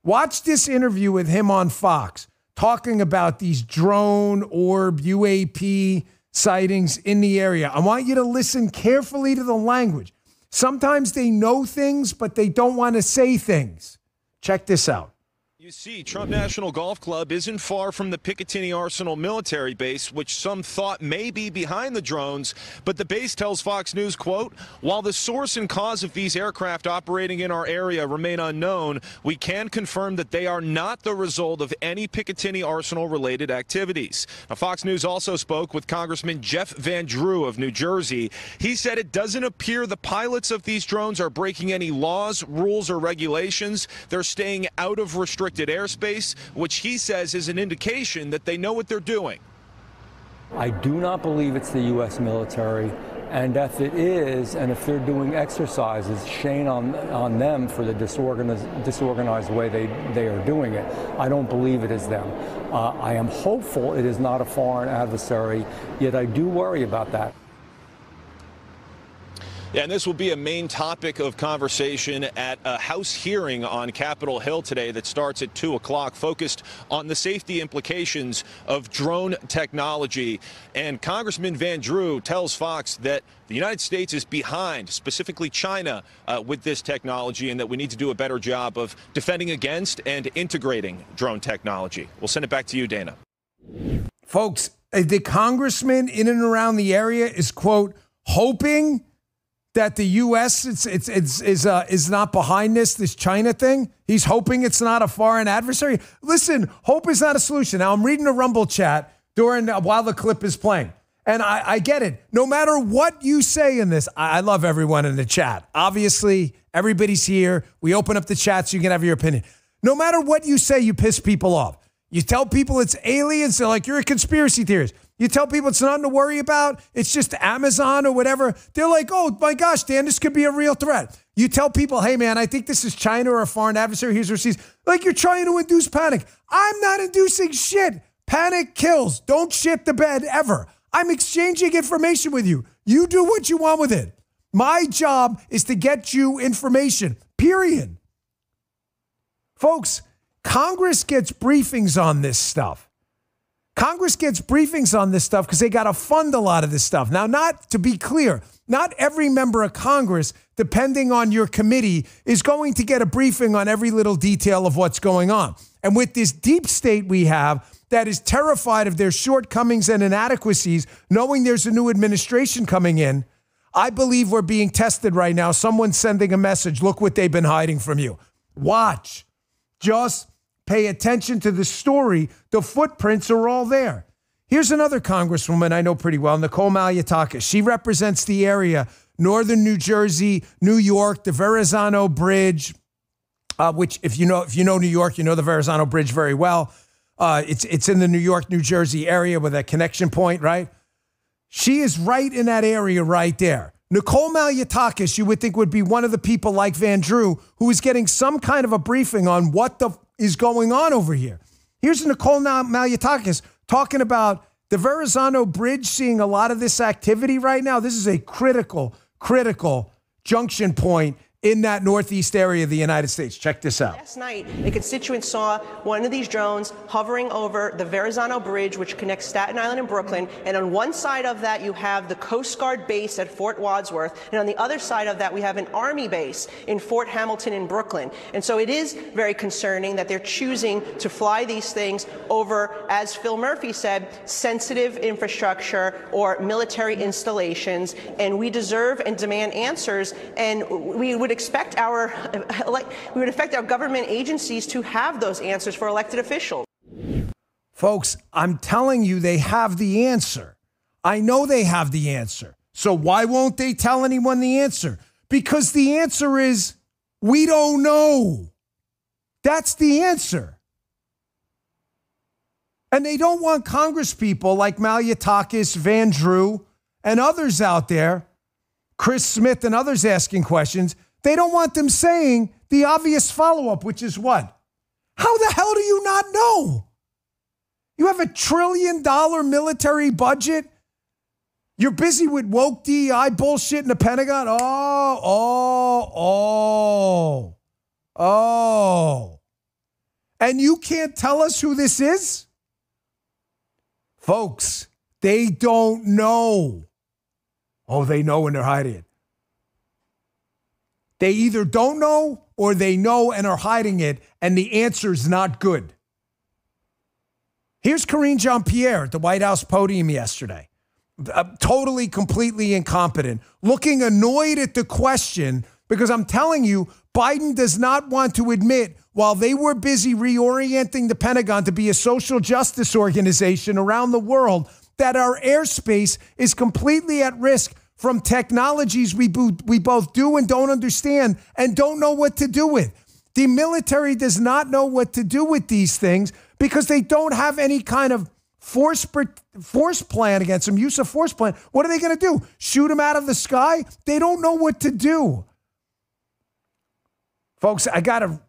Watch this interview with him on Fox talking about these drone orb UAP sightings in the area. I want you to listen carefully to the language. Sometimes they know things, but they don't want to say things. Check this out. You see, Trump National Golf Club isn't far from the Picatinny Arsenal military base, which some thought may be behind the drones. But the base tells Fox News, quote, while the source and cause of these aircraft operating in our area remain unknown, we can confirm that they are not the result of any Picatinny Arsenal-related activities. Now, Fox News also spoke with Congressman Jeff Van Drew of New Jersey. He said it doesn't appear the pilots of these drones are breaking any laws, rules, or regulations. They're staying out of restricted airspace, which he says is an indication that they know what they're doing. I do not believe it's the U.S. military, and if it is, and if they're doing exercises, shame on them for the disorganized way they are doing it. I don't believe it is them. I am hopeful it is not a foreign adversary, yet I do worry about that. Yeah, and this will be a main topic of conversation at a House hearing on Capitol Hill today that starts at 2 o'clock, focused on the safety implications of drone technology. And Congressman Van Drew tells Fox that the United States is behind, specifically China, with this technology, and that we need to do a better job of defending against and integrating drone technology. We'll send it back to you, Dana. Folks, the congressman in and around the area is, quote, hoping that the U.S. is not behind this China thing. He's hoping it's not a foreign adversary. Listen, hope is not a solution. Now, I'm reading a Rumble chat while the clip is playing, and I get it. No matter what you say in this, I love everyone in the chat. Obviously, everybody's here. We open up the chat so you can have your opinion. No matter what you say, you piss people off. You tell people it's aliens, they're like, you're a conspiracy theorist. You tell people it's nothing to worry about, it's just Amazon or whatever, they're like, oh my gosh, Dan, this could be a real threat. You tell people, hey man, I think this is China or a foreign adversary, here's overseas. Like you're trying to induce panic. I'm not inducing shit. Panic kills. Don't shit the bed ever. I'm exchanging information with you. You do what you want with it. My job is to get you information, period. Folks, Congress gets briefings on this stuff. Congress gets briefings on this stuff because they got to fund a lot of this stuff. Now, not to be clear, not every member of Congress, depending on your committee, is going to get a briefing on every little detail of what's going on. And with this deep state we have that is terrified of their shortcomings and inadequacies, knowing there's a new administration coming in, I believe we're being tested right now. Someone's sending a message. Look what they've been hiding from you. Watch. Just pay attention to the story. The footprints are all there. Here's another congresswoman I know pretty well, Nicole Maliotakis. She represents the area, northern New Jersey, New York, the Verrazano Bridge, which if you know New York, you know the Verrazano Bridge very well. It's in the New York, New Jersey area with that connection point, right? She is right in that area right there. Nicole Maliotakis, you would think would be one of the people like Van Drew who is getting some kind of a briefing on what is going on over here. Here's Nicole Maliotakis talking about the Verrazano Bridge seeing a lot of this activity right now. This is a critical junction point in that northeast area of the United States. Check this out. Last night, a constituent saw one of these drones hovering over the Verrazano Bridge, which connects Staten Island and Brooklyn. And on one side of that, you have the Coast Guard base at Fort Wadsworth. And on the other side of that, we have an Army base in Fort Hamilton in Brooklyn. And so it is very concerning that they're choosing to fly these things over, as Phil Murphy said, sensitive infrastructure or military installations. And we deserve and demand answers. And we would expect our government agencies to have those answers for elected officials. Folks, I'm telling you, they have the answer. I know they have the answer. So why won't they tell anyone the answer? Because the answer is, we don't know. That's the answer. And they don't want congresspeople like Maliotakis, Van Drew, and others out there, Chris Smith and others asking questions. They don't want them saying the obvious follow-up, which is what? How the hell do you not know? You have $1 trillion military budget. You're busy with woke DEI bullshit in the Pentagon. Oh. And you can't tell us who this is? Folks, they don't know. Oh, they know when they're hiding it. They either don't know or they know and are hiding it, and the answer is not good. Here's Karine Jean-Pierre at the White House podium yesterday. Totally, completely incompetent, looking annoyed at the question, because I'm telling you, Biden does not want to admit, while they were busy reorienting the Pentagon to be a social justice organization around the world, that our airspace is completely at risk from technologies we both do and don't understand and don't know what to do with. The military does not know what to do with these things because they don't have any kind of force plan against them, use of force plan. What are they going to do? Shoot them out of the sky? They don't know what to do. Folks, I got to,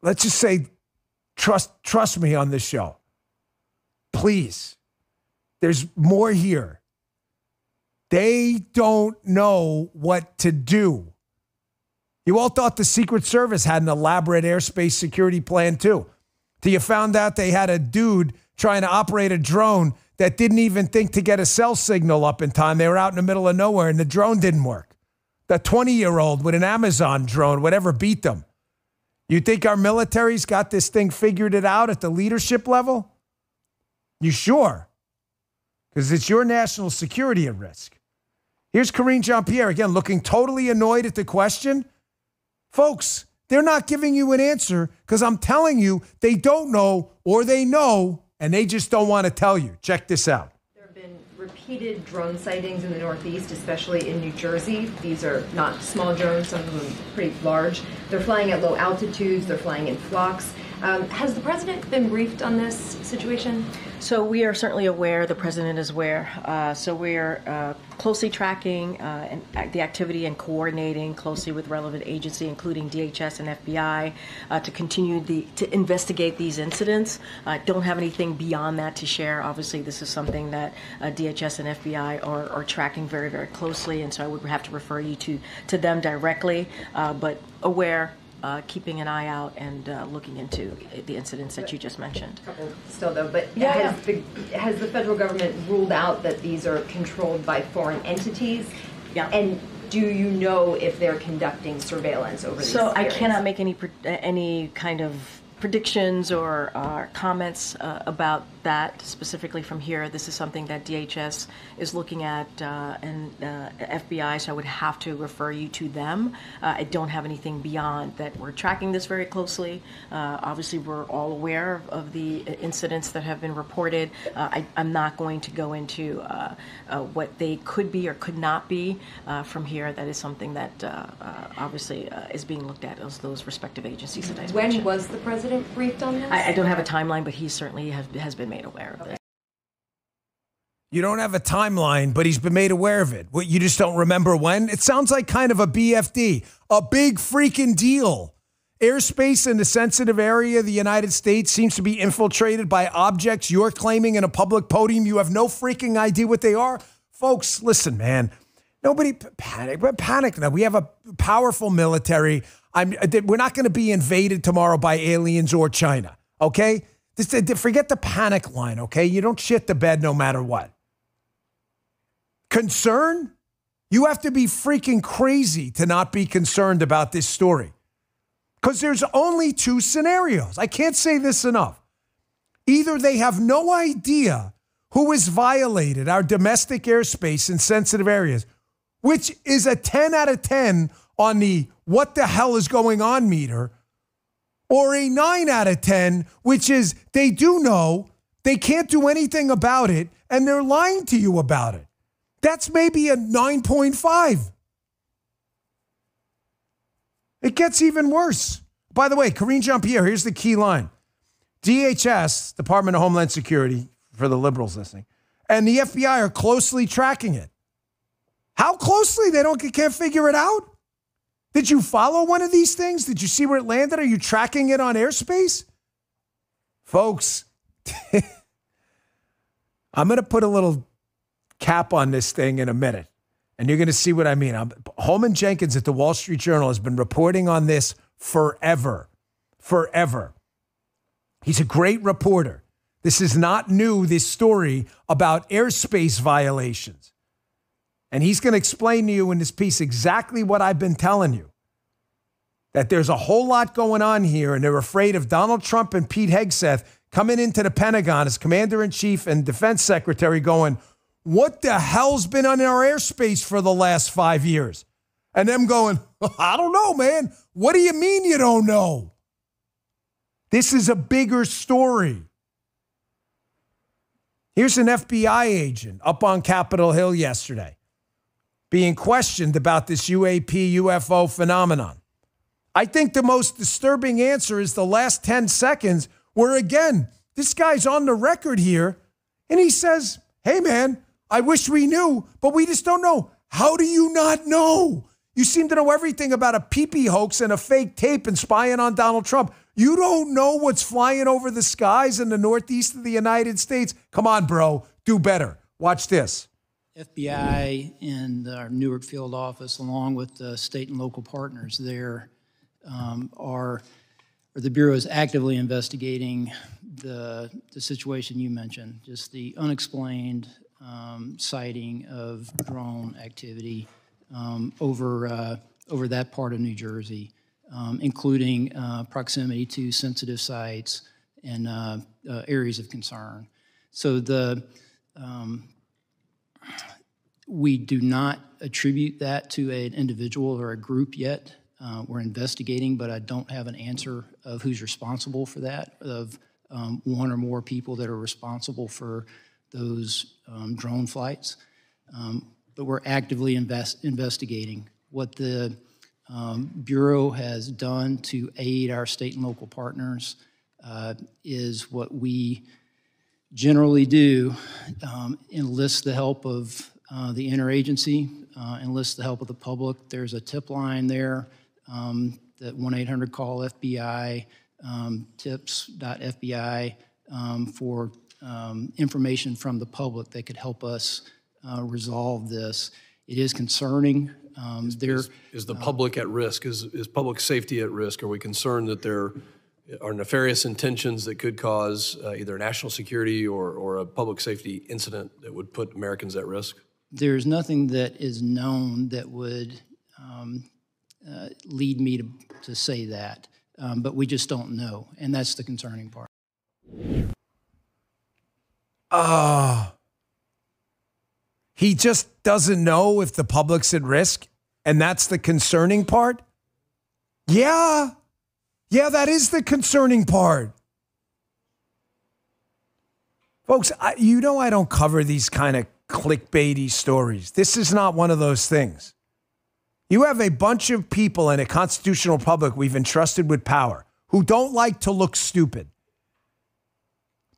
let's just say, trust me on this show. Please. There's more here. They don't know what to do. You all thought the Secret Service had an elaborate airspace security plan too. Till you found out they had a dude trying to operate a drone that didn't even think to get a cell signal up in time. They were out in the middle of nowhere and the drone didn't work. The 20-year-old with an Amazon drone, whatever beat them. You think our military's got this thing figured it out at the leadership level? You sure? Because it's your national security at risk. Here's Karine Jean-Pierre, again, looking totally annoyed at the question. Folks, they're not giving you an answer because I'm telling you they don't know or they know and they just don't want to tell you. Check this out. There have been repeated drone sightings in the Northeast, especially in New Jersey. These are not small drones, some of them pretty large. They're flying at low altitudes, they're flying in flocks. Has the president been briefed on this situation? So we are certainly aware, the president is aware. So we are closely tracking the activity and coordinating closely with relevant agency, including DHS and FBI, to continue to investigate these incidents. Don't have anything beyond that to share. Obviously, this is something that DHS and FBI are tracking very, very closely, and so I would have to refer you to them directly, but aware. Keeping an eye out and looking into the incidents that you just mentioned. Still, though, but has the federal government ruled out that these are controlled by foreign entities? Yeah. And do you know if they're conducting surveillance over these areas? I cannot make any kind of predictions or comments about that specifically from here. This is something that DHS is looking at and FBI, so I would have to refer you to them. I don't have anything beyond that. We're tracking this very closely. Obviously, we're all aware of the incidents that have been reported. I'm not going to go into what they could be or could not be from here. That is something that obviously is being looked at as those respective agencies that I mentioned. When was the president briefed on this? I don't have a timeline, but he certainly has been made aware of this. You don't have a timeline, but he's been made aware of it. What, you just don't remember when? It sounds like kind of a BFD, a big freaking deal. airspace in the sensitive area of the United States seems to be infiltrated by objects you're claiming in a public podium. You have no freaking idea what they are. Folks, listen, man. Nobody panic now. We have a powerful military. We're not going to be invaded tomorrow by aliens or China, okay? Forget the panic line, okay? You don't shit the bed no matter what. Concern? You have to be freaking crazy to not be concerned about this story. Because there's only two scenarios. I can't say this enough. Either they have no idea who has violated our domestic airspace in sensitive areas, which is a 10 out of 10 on the what the hell is going on meter, or a 9 out of 10, which is they do know, they can't do anything about it, and they're lying to you about it. That's maybe a 9.5. It gets even worse. By the way, Karine Jean-Pierre, here's the key line. DHS, Department of Homeland Security, for the liberals listening, and the FBI are closely tracking it. How closely? They can't figure it out? Did you follow one of these things? Did you see where it landed? Are you tracking it on airspace? Folks, I'm going to put a little cap on this thing in a minute, and you're going to see what I mean. Holman Jenkins at the Wall Street Journal has been reporting on this forever. He's a great reporter. This is not new, this story about airspace violations. And he's going to explain to you in this piece exactly what I've been telling you. That there's a whole lot going on here, and they're afraid of Donald Trump and Pete Hegseth coming into the Pentagon as Commander-in-Chief and Defense Secretary going, what the hell's been on our airspace for the last 5 years? And them going, I don't know, man. What do you mean you don't know? This is a bigger story. Here's an FBI agent up on Capitol Hill yesterday being questioned about this UFO phenomenon. I think the most disturbing answer is the last 10 seconds where, again, this guy's on the record here and he says, hey, man, I wish we knew, but we just don't know. How do you not know? You seem to know everything about a pee-pee hoax and a fake tape and spying on Donald Trump. You don't know what's flying over the skies in the northeast of the United States. Come on, bro. Do better. Watch this. FBI and our Newark field office, along with the state and local partners there, the Bureau is actively investigating the situation you mentioned, just the unexplained sighting of drone activity over that part of New Jersey, including proximity to sensitive sites and areas of concern. So we do not attribute that to an individual or a group yet. We're investigating, but I don't have an answer of who's responsible for that, of one or more people that are responsible for those drone flights. But we're actively investigating. What the Bureau has done to aid our state and local partners is what we generally do, enlist the help of the interagency, enlist the help of the public. There's a tip line there, that 1-800-CALL-FBI, tips.fbi, for information from the public that could help us resolve this. It is concerning. Is the public at risk? Is public safety at risk? Are we concerned that there are nefarious intentions that could cause either national security or a public safety incident that would put Americans at risk? There's nothing that is known that would lead me to say that, but we just don't know, and that's the concerning part. He just doesn't know if the public's at risk, and that's the concerning part? Yeah, that is the concerning part. Folks, you know I don't cover these kind of clickbaity stories. This is not one of those things. You have a bunch of people in a constitutional republic we've entrusted with power who don't like to look stupid.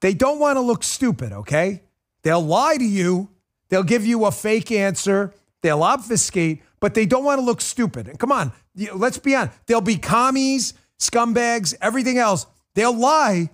They don't want to look stupid, okay? They'll lie to you. They'll give you a fake answer. They'll obfuscate, but they don't want to look stupid. And come on, let's be honest. They'll be commies. scumbags, everything else. They'll lie,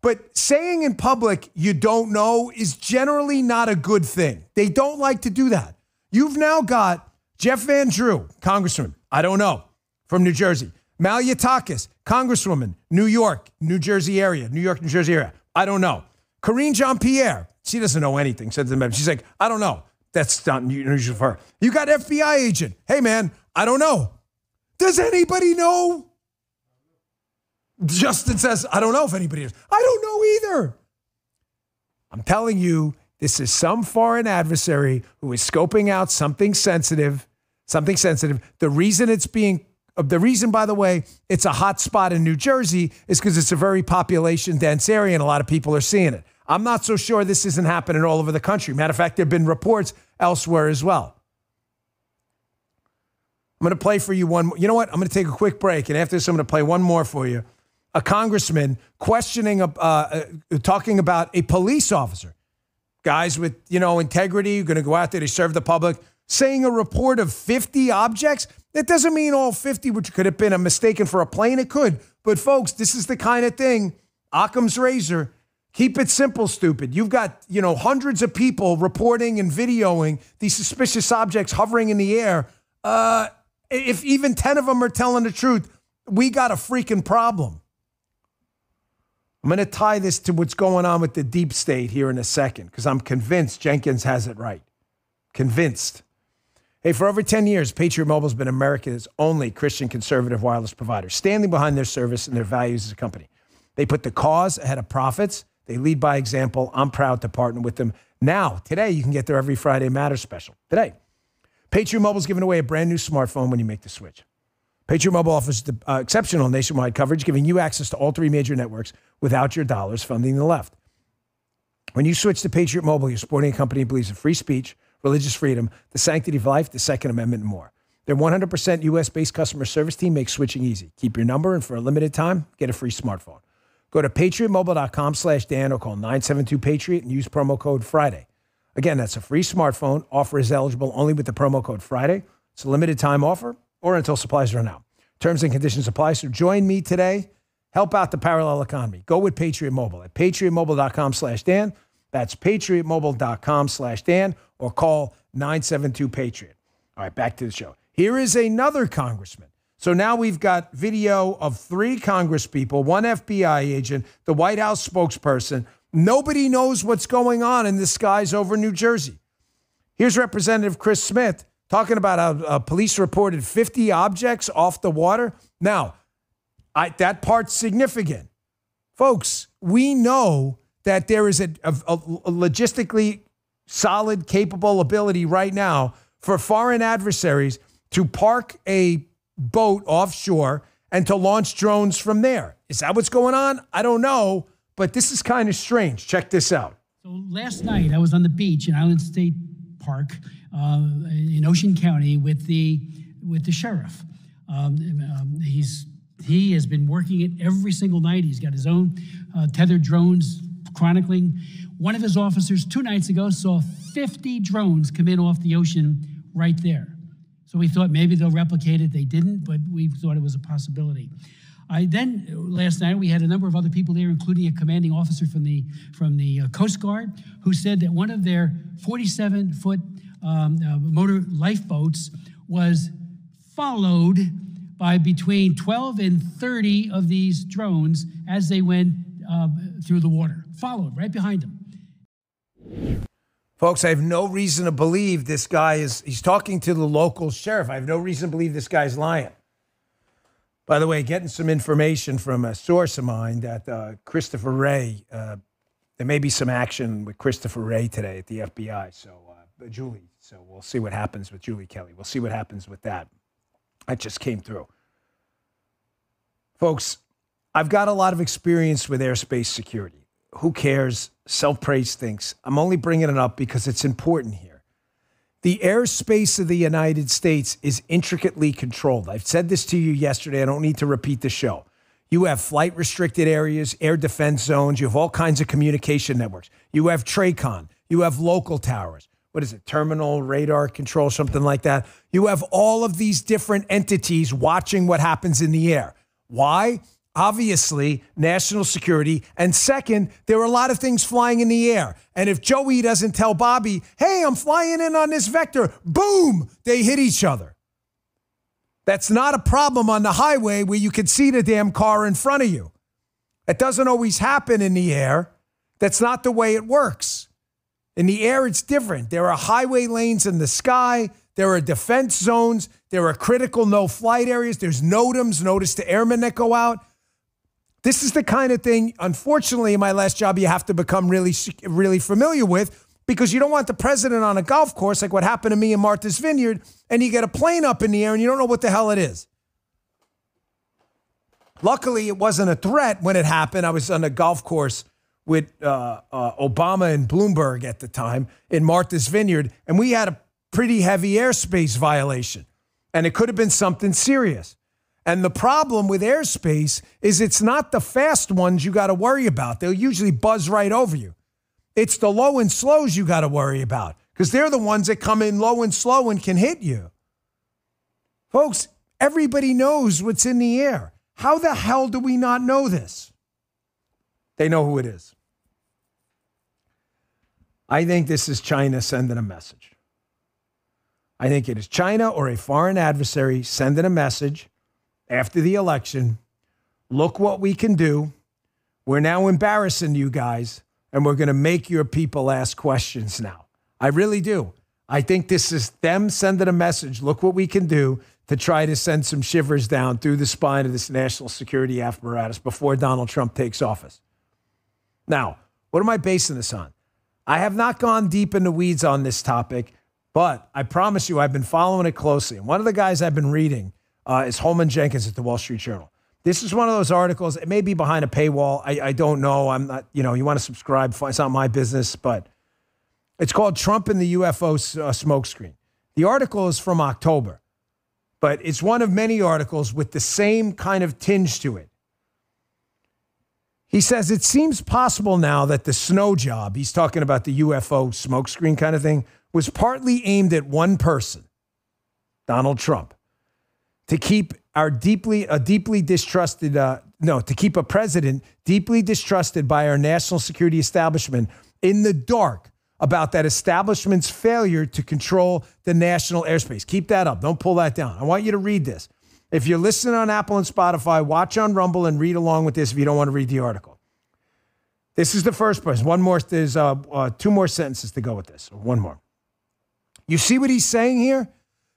but saying in public you don't know is generally not a good thing. They don't like to do that. You've now got Jeff Van Drew, congressman, I don't know, from New Jersey. Malliotakis, congresswoman, New York, New Jersey area, New York, New Jersey area. I don't know. Karine Jean-Pierre, she doesn't know anything. She's like, I don't know. That's not unusual for her. You got FBI agent. Hey, man, I don't know. Does anybody know? Justin says, I don't know if anybody knows. I don't know either. I'm telling you, this is some foreign adversary who is scoping out something sensitive. The reason, by the way, it's a hot spot in New Jersey is because it's a very population-dense area and a lot of people are seeing it. I'm not so sure this isn't happening all over the country. Matter of fact, there have been reports elsewhere as well. I'm going to play for you one more. You know what? I'm going to take a quick break, and after this, I'm going to play one more for you. A congressman talking about a police officer. Guys with, integrity, going to go out there to serve the public, saying a report of 50 objects. That doesn't mean all 50, which could have been a mistaken for a plane. It could. But, folks, this is the kind of thing, Occam's razor. Keep it simple, stupid. You've got, hundreds of people reporting and videoing these suspicious objects hovering in the air. If even 10 of them are telling the truth, we got a freaking problem. I'm going to tie this to what's going on with the deep state here in a second, because I'm convinced Jenkins has it right. Convinced. Hey, for over 10 years, Patriot Mobile has been America's only Christian conservative wireless provider, standing behind their service and their values as a company. They put the cause ahead of profits. They lead by example. I'm proud to partner with them. Now, today, you can get their Every Friday Matters special. Today, Patriot Mobile is giving away a brand new smartphone when you make the switch. Patriot Mobile offers the exceptional nationwide coverage, giving you access to all 3 major networks without your dollars funding the left. When you switch to Patriot Mobile, you're supporting a company that believes in free speech, religious freedom, the sanctity of life, the Second Amendment, and more. Their 100% U.S.-based customer service team makes switching easy. Keep your number, and for a limited time, get a free smartphone. Go to patriotmobile.com/Dan or call 972-PATRIOT and use promo code Friday. Again, that's a free smartphone. Offer is eligible only with the promo code Friday. It's a limited time offer or until supplies run out. Terms and conditions apply. So join me today. Help out the parallel economy. Go with Patriot Mobile at patriotmobile.com/Dan. That's patriotmobile.com/Dan or call 972-PATRIOT. All right, back to the show. Here is another congressman. So now we've got video of 3 congresspeople, 1 FBI agent, the White House spokesperson. Nobody knows what's going on in the skies over New Jersey. Here's Representative Chris Smith talking about how police reported 50 objects off the water. Now, that part's significant. Folks, we know that there is a logistically solid, capable ability right now for foreign adversaries to park a boat offshore and to launch drones from there. Is that what's going on? I don't know, but this is kind of strange. Check this out. So last night I was on the beach in Island State Park in Ocean County with the sheriff. He has been working it every single night. He's got his own tethered drones chronicling. One of his officers 2 nights ago saw 50 drones come in off the ocean right there. So we thought maybe they'll replicate it. They didn't, but we thought it was a possibility. Then last night we had a number of other people there, including a commanding officer from the Coast Guard, who said that one of their 47-foot motor lifeboats was followed by between 12 and 30 of these drones as they went through the water, followed right behind them. Folks, I have no reason to believe this guy he's talking to the local sheriff. I have no reason to believe this guy's lying. By the way, getting some information from a source of mine that Christopher Wray, there may be some action with Christopher Wray today at the FBI. So Julie, so we'll see what happens with Julie Kelly. We'll see what happens with that. That just came through. Folks, I've got a lot of experience with airspace security. Who cares? Self-praise thinks. I'm only bringing it up because it's important here. The airspace of the United States is intricately controlled. I've said this to you yesterday. I don't need to repeat the show. You have flight-restricted areas, air defense zones. You have all kinds of communication networks. You have TRACON. You have local towers. What is it? Terminal radar control, something like that. You have all of these different entities watching what happens in the air. Why? Obviously, national security. And second, there are a lot of things flying in the air. And if Joey doesn't tell Bobby, hey, I'm flying in on this vector, boom, they hit each other. That's not a problem on the highway where you can see the damn car in front of you. It doesn't always happen in the air. That's not the way it works. In the air, it's different. There are highway lanes in the sky. There are defense zones. There are critical no-flight areas. There's NOTAMs, notice to airmen that go out. This is the kind of thing, unfortunately, in my last job, you have to become really, really familiar with, because you don't want the president on a golf course like what happened to me in Martha's Vineyard, and you get a plane up in the air and you don't know what the hell it is. Luckily, it wasn't a threat when it happened. I was on a golf course with Obama and Bloomberg at the time in Martha's Vineyard, and we had a pretty heavy airspace violation, and it could have been something serious. And the problem with airspace is it's not the fast ones you got to worry about. They'll usually buzz right over you. It's the low and slows you got to worry about, because they're the ones that come in low and slow and can hit you. Folks, everybody knows what's in the air. How the hell do we not know this? They know who it is. I think this is China sending a message. I think it is China or a foreign adversary sending a message after the election. Look what we can do. We're now embarrassing you guys, and we're going to make your people ask questions now. I really do. I think this is them sending a message. Look what we can do to try to send some shivers down through the spine of this national security apparatus before Donald Trump takes office. Now, what am I basing this on? I have not gone deep in the weeds on this topic, but I promise you I've been following it closely. And one of the guys I've been reading is Holman Jenkins at the Wall Street Journal. This is one of those articles. It may be behind a paywall. I don't know. I'm not, you want to subscribe. It's not my business, but it's called Trump and the UFO Smokescreen. The article is from October, but it's one of many articles with the same kind of tinge to it. He says, it seems possible now that the snow job, he's talking about the UFO smokescreen kind of thing, was partly aimed at one person, Donald Trump, to keep to keep a president deeply distrusted by our national security establishment in the dark about that establishment's failure to control the national airspace. Keep that up. Don't pull that down. I want you to read this. If you're listening on Apple and Spotify, watch on Rumble and read along with this if you don't want to read the article. This is the first person. One more. There's two more sentences to go with this. One more. You see what he's saying here?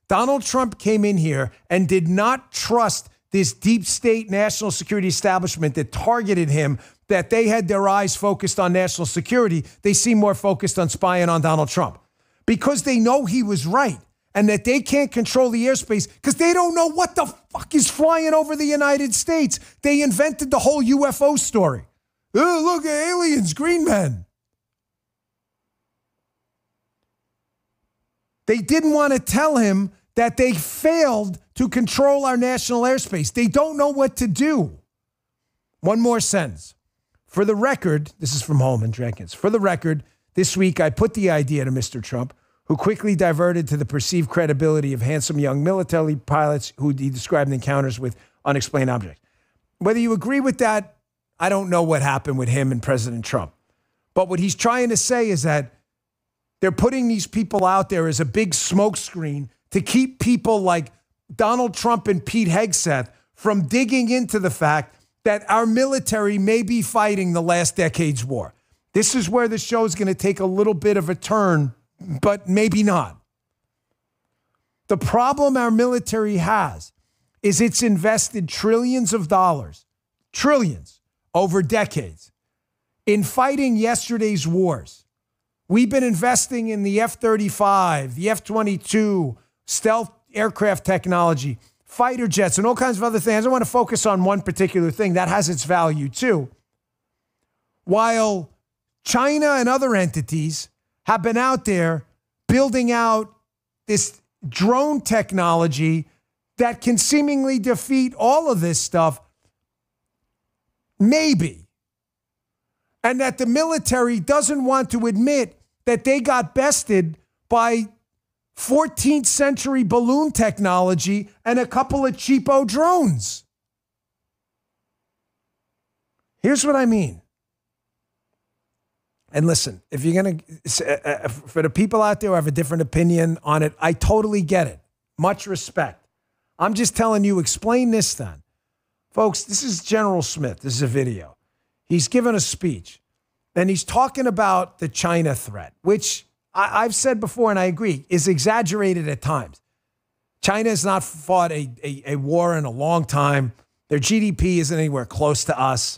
Donald Trump came in here and did not trust this deep state national security establishment that targeted him, that they had their eyes focused on national security. They seem more focused on spying on Donald Trump because they know he was right and that they can't control the airspace because they don't know what the fuck is flying over the United States. They invented the whole UFO story. Oh, look, aliens, green men. They didn't want to tell him that they failed to control our national airspace. They don't know what to do. One more sentence. For the record, this is from Holman Jenkins. For the record, this week I put the idea to Mr. Trump, who quickly diverted to the perceived credibility of handsome young military pilots who he described encounters with unexplained objects. Whether you agree with that, I don't know what happened with him and President Trump. But what he's trying to say is that they're putting these people out there as a big smokescreen to keep people like Donald Trump and Pete Hegseth from digging into the fact that our military may be fighting the last decade's war. This is where the show is going to take a little bit of a turn, but maybe not. The problem our military has is it's invested trillions of dollars, trillions over decades in fighting yesterday's wars. We've been investing in the F-35, the F-22, stealth aircraft technology, fighter jets, and all kinds of other things. I don't want to focus on one particular thing. That has its value too. While China and other entities have been out there building out this drone technology that can seemingly defeat all of this stuff, maybe. And that the military doesn't want to admit that they got bested by 14th century balloon technology and a couple of cheapo drones. Here's what I mean. And listen, if you're going to, for the people out there who have a different opinion on it, I totally get it. Much respect. I'm just telling you, explain this then. Folks, this is General Smith. This is a video. He's given a speech, and he's talking about the China threat, which I've said before, and I agree, is exaggerated at times. China has not fought a war in a long time. Their GDP isn't anywhere close to us.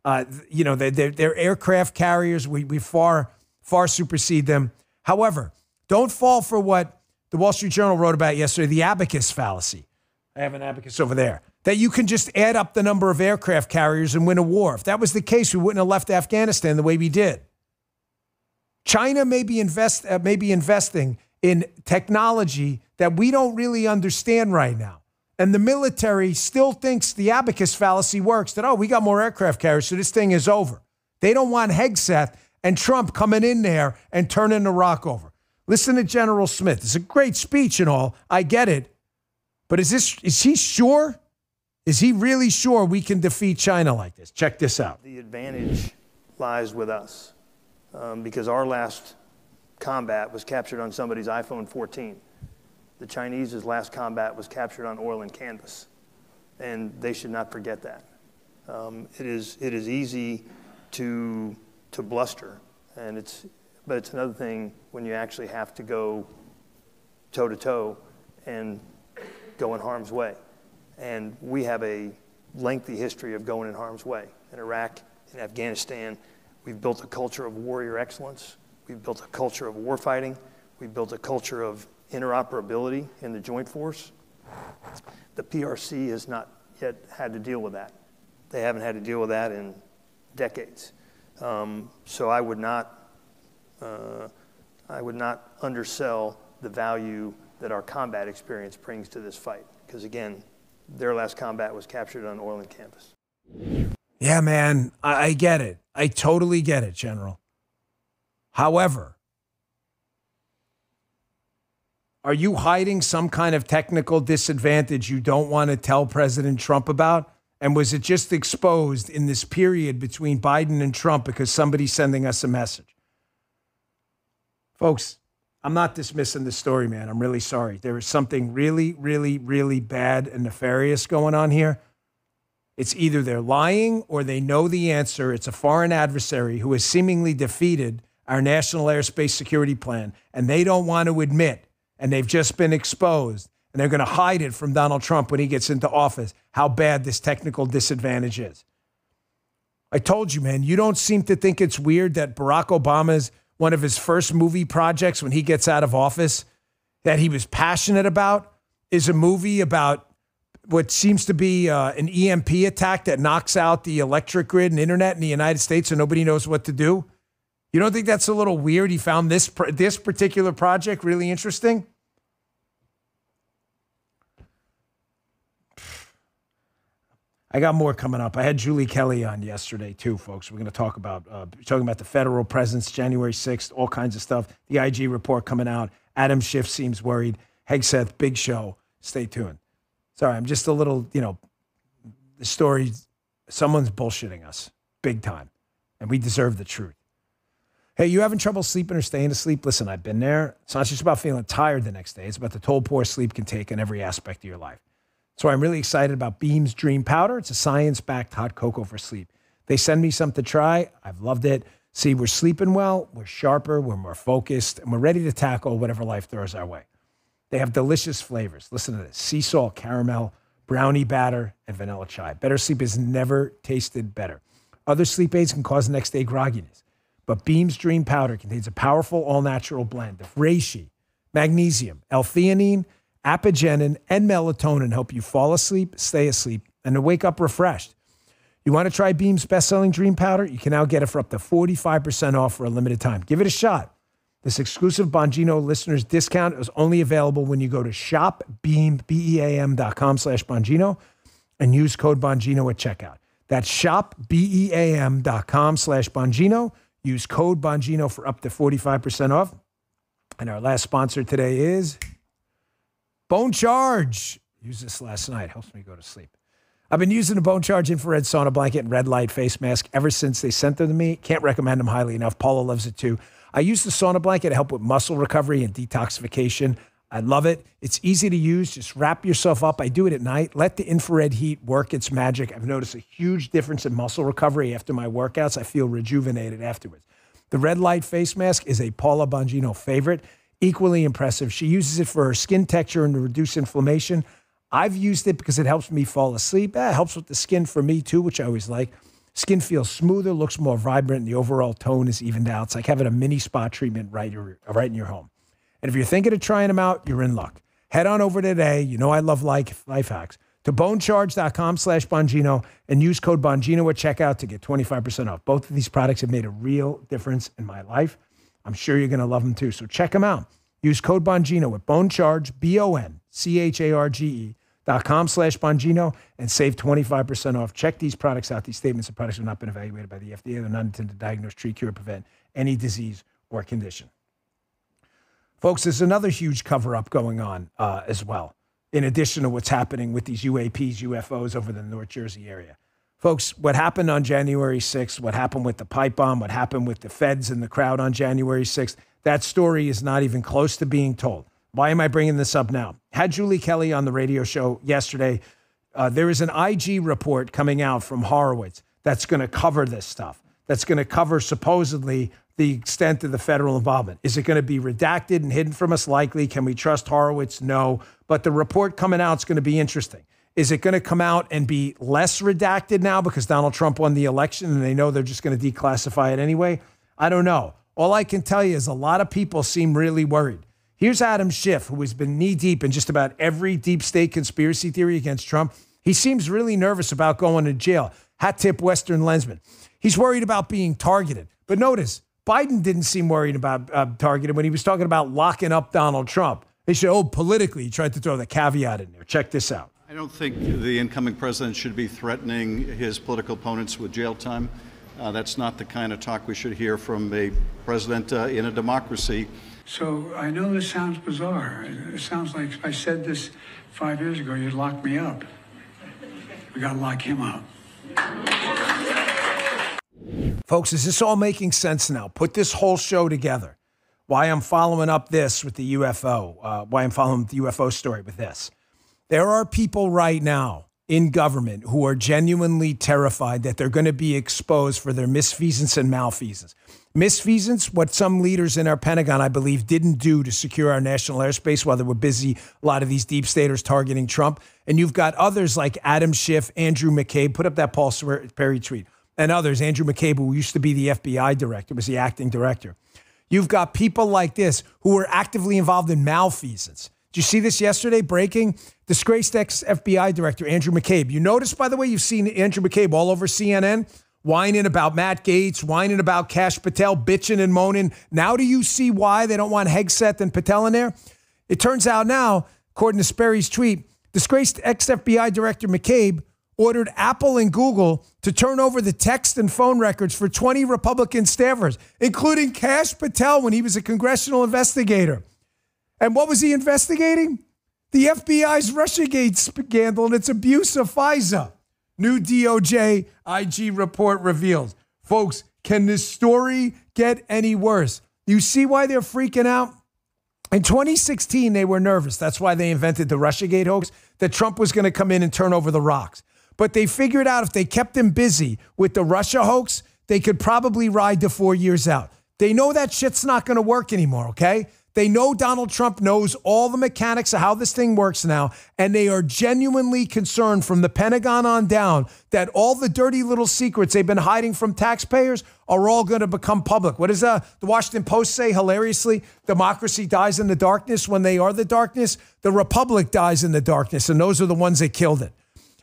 Their aircraft carriers, we far supersede them. However, don't fall for what the Wall Street Journal wrote about yesterday, the abacus fallacy. I have an abacus over there. That you can just add up the number of aircraft carriers and win a war. If that was the case, we wouldn't have left Afghanistan the way we did. China may be investing in technology that we don't really understand right now. And the military still thinks the abacus fallacy works, that, we got more aircraft carriers, so this thing is over. They don't want Hegseth and Trump coming in there and turning Iraq over. Listen to General Smith. It's a great speech and all. I get it. But is he sure? Is he really sure we can defeat China like this? Check this out. The advantage lies with us because our last combat was captured on somebody's iPhone 14. The Chinese's last combat was captured on oil and canvas, and they should not forget that. It is easy to bluster, but it's another thing when you actually have to go toe to toe and go in harm's way. And we have a lengthy history of going in harm's way. In Iraq, in Afghanistan, we've built a culture of warrior excellence. We've built a culture of war fighting. We've built a culture of interoperability in the joint force. The PRC has not yet had to deal with that. They haven't had to deal with that in decades. So I would not undersell the value that our combat experience brings to this fight. Because again, their last combat was captured on oil and canvas. Yeah, man, I get it. I totally get it, General. However, are you hiding some kind of technical disadvantage you don't want to tell President Trump about? And was it just exposed in this period between Biden and Trump because somebody's sending us a message? Folks, I'm not dismissing the story, man. I'm really sorry. There is something really, really, really bad and nefarious going on here. It's either they're lying or they know the answer. It's a foreign adversary who has seemingly defeated our national airspace security plan, and they don't want to admit, and they've just been exposed, and they're going to hide it from Donald Trump when he gets into office, how bad this technical disadvantage is. I told you, man, you don't seem to think it's weird that Barack Obama's one of his first movie projects when he gets out of office that he was passionate about is a movie about what seems to be an EMP attack that knocks out the electric grid and internet in the United States and nobody knows what to do. You don't think that's a little weird? He found this particular project really interesting? I got more coming up. I had Julie Kelly on yesterday too, folks. We're going to talk about talking about the federal presence, January 6th, all kinds of stuff. The IG report coming out. Adam Schiff seems worried. Hegseth, big show. Stay tuned. Sorry, I'm just a little, the story, someone's bullshitting us big time, and we deserve the truth. Hey, you having trouble sleeping or staying asleep? Listen, I've been there. It's not just about feeling tired the next day. It's about the toll poor sleep can take in every aspect of your life. So I'm really excited about Beam's Dream Powder. It's a science-backed hot cocoa for sleep. They send me something to try. I've loved it. See, we're sleeping well, we're sharper, we're more focused, and we're ready to tackle whatever life throws our way. They have delicious flavors. Listen to this. Sea salt, caramel, brownie batter, and vanilla chai. Better sleep has never tasted better. Other sleep aids can cause next day grogginess, but Beam's Dream Powder contains a powerful all-natural blend of reishi, magnesium, L-theanine, apigenin, and melatonin help you fall asleep, stay asleep, and to wake up refreshed. You want to try Beam's best-selling Dream Powder? You can now get it for up to 45% off for a limited time. Give it a shot. This exclusive Bongino listeners discount is only available when you go to shopbeam.com/Bongino and use code Bongino at checkout. That's shopbeam.com/Bongino. Use code Bongino for up to 45% off. And our last sponsor today is Bone Charge. Used this last night. Helps me go to sleep. I've been using the Bone Charge infrared sauna blanket and red light face mask ever since they sent them to me. Can't recommend them highly enough. Paula loves it too. I use the sauna blanket to help with muscle recovery and detoxification. I love it. It's easy to use. Just wrap yourself up. I do it at night. Let the infrared heat work its magic. I've noticed a huge difference in muscle recovery after my workouts. I feel rejuvenated afterwards. The red light face mask is a Paula Bongino favorite. Equally impressive. She uses it for her skin texture and to reduce inflammation. I've used it because it helps me fall asleep. It helps with the skin for me too, which I always like. Skin feels smoother, looks more vibrant, and the overall tone is evened out. It's like having a mini spa treatment right in your home. And if you're thinking of trying them out, you're in luck. Head on over today. You know I love life hacks. To bonecharge.com/Bongino and use code Bongino at checkout to get 25% off. Both of these products have made a real difference in my life. I'm sure you're going to love them too. So check them out. Use code Bongino at bonecharge, BONCHARGE.com/Bongino and save 25% off. Check these products out. These statements and products have not been evaluated by the FDA. They're not intended to diagnose, treat, cure, or prevent any disease or condition. Folks, there's another huge cover-up going on as well, in addition to what's happening with these UAPs, UFOs over the North Jersey area. Folks, what happened on January 6th, what happened with the pipe bomb, what happened with the feds in the crowd on January 6th, that story is not even close to being told. Why am I bringing this up now? Had Julie Kelly on the radio show yesterday. There is an IG report coming out from Horowitz that's going to cover this stuff, that's going to cover supposedly the extent of the federal involvement. Is it going to be redacted and hidden from us? Likely. Can we trust Horowitz? No. But the report coming out is going to be interesting. Is it going to come out and be less redacted now because Donald Trump won the election and they know they're just going to declassify it anyway? I don't know. All I can tell you is a lot of people seem really worried. Here's Adam Schiff, who has been knee-deep in just about every deep state conspiracy theory against Trump. He seems really nervous about going to jail. Hat tip Western Lensman. He's worried about being targeted. But notice, Biden didn't seem worried about targeted when he was talking about locking up Donald Trump. They said, politically, he tried to throw the caveat in there. Check this out. I don't think the incoming president should be threatening his political opponents with jail time. That's not the kind of talk we should hear from a president in a democracy. So I know this sounds bizarre. It sounds like if I said this 5 years ago, you'd lock me up. We got to lock him up. Folks, is this all making sense now? Put this whole show together. Why I'm following up this with the UFO, why I'm following the UFO story with this. There are people right now in government who are genuinely terrified that they're going to be exposed for their misfeasance and malfeasance. Misfeasance, what some leaders in our Pentagon, I believe, didn't do to secure our national airspace while they were busy, a lot of these deep staters targeting Trump. And you've got others like Adam Schiff, Andrew McCabe, put up that Paul Perry tweet, and others, Andrew McCabe, who used to be the FBI director, was the acting director. You've got people like this who were actively involved in malfeasance. Did you see this yesterday, breaking? Disgraced ex-FBI director Andrew McCabe. You notice, by the way, you've seen Andrew McCabe all over CNN, whining about Matt Gaetz, whining about Kash Patel, bitching and moaning. Now do you see why they don't want Hegseth and Patel in there? It turns out now, according to Sperry's tweet, disgraced ex-FBI director McCabe ordered Apple and Google to turn over the text and phone records for 20 Republican staffers, including Kash Patel when he was a congressional investigator. And what was he investigating? The FBI's Russiagate scandal and its abuse of FISA. New DOJ IG report reveals. Folks, can this story get any worse? You see why they're freaking out? In 2016, they were nervous. That's why they invented the Russiagate hoax, that Trump was going to come in and turn over the rocks. But they figured out if they kept him busy with the Russia hoax, they could probably ride to 4 years out. They know that shit's not going to work anymore, okay? They know Donald Trump knows all the mechanics of how this thing works now, and they are genuinely concerned from the Pentagon on down that all the dirty little secrets they've been hiding from taxpayers are all going to become public. What does the Washington Post say hilariously? Democracy dies in the darkness when they are the darkness. The Republic dies in the darkness, and those are the ones that killed it.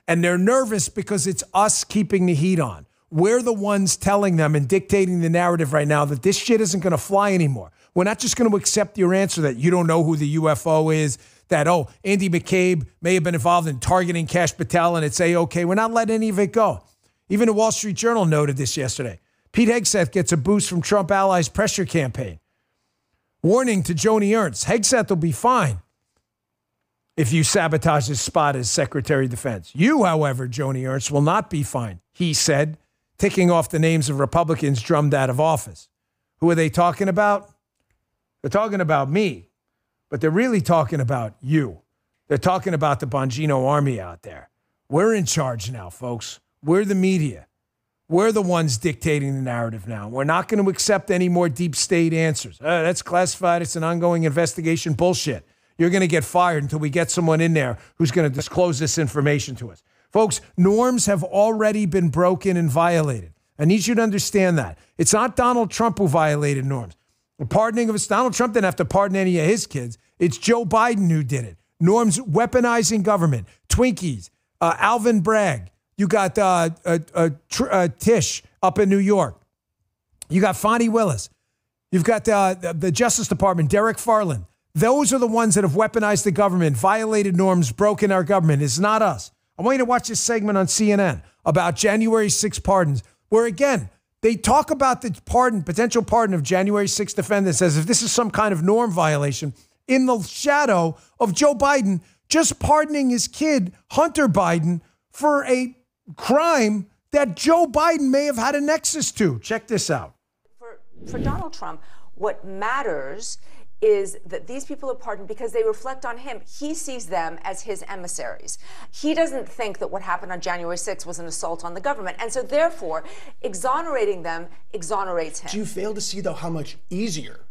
And they're nervous because it's us keeping the heat on. We're the ones telling them and dictating the narrative right now that this shit isn't going to fly anymore. We're not just going to accept your answer that you don't know who the UFO is, that, Andy McCabe may have been involved in targeting Kash Patel and it's A-OK. We're not letting any of it go. Even the Wall Street Journal noted this yesterday. Pete Hegseth gets a boost from Trump allies' pressure campaign. Warning to Joni Ernst, Hegseth will be fine. if you sabotage his spot as Secretary of Defense. You, however, Joni Ernst, will not be fined, he said, ticking off the names of Republicans drummed out of office. Who are they talking about? They're talking about me, but they're really talking about you. They're talking about the Bongino army out there. We're in charge now, folks. We're the media. We're the ones dictating the narrative now. We're not going to accept any more deep state answers. That's classified. It's an ongoing investigation. Bullshit. You're going to get fired until we get someone in there who's going to disclose this information to us. Folks, norms have already been broken and violated. I need you to understand that. It's not Donald Trump who violated norms. The pardoning of us, Donald Trump didn't have to pardon any of his kids. It's Joe Biden who did it. Norms weaponizing government. Twinkies, Alvin Bragg. You got Tish up in New York. You got Fonnie Willis. You've got the Justice Department, Derek Farland. Those are the ones that have weaponized the government, violated norms, broken our government. It's not us. I want you to watch this segment on CNN about January 6 pardons, where, again, they talk about the potential pardon of January 6 defendants as if this is some kind of norm violation in the shadow of Joe Biden just pardoning his kid, Hunter Biden, for a crime that Joe Biden may have had a nexus to. Check this out. For Donald Trump, what matters is that these people are pardoned because they reflect on him. He sees them as his emissaries. He doesn't think that what happened on January 6th was an assault on the government. And so therefore, exonerating them exonerates him. Do you fail to see, though, how much easier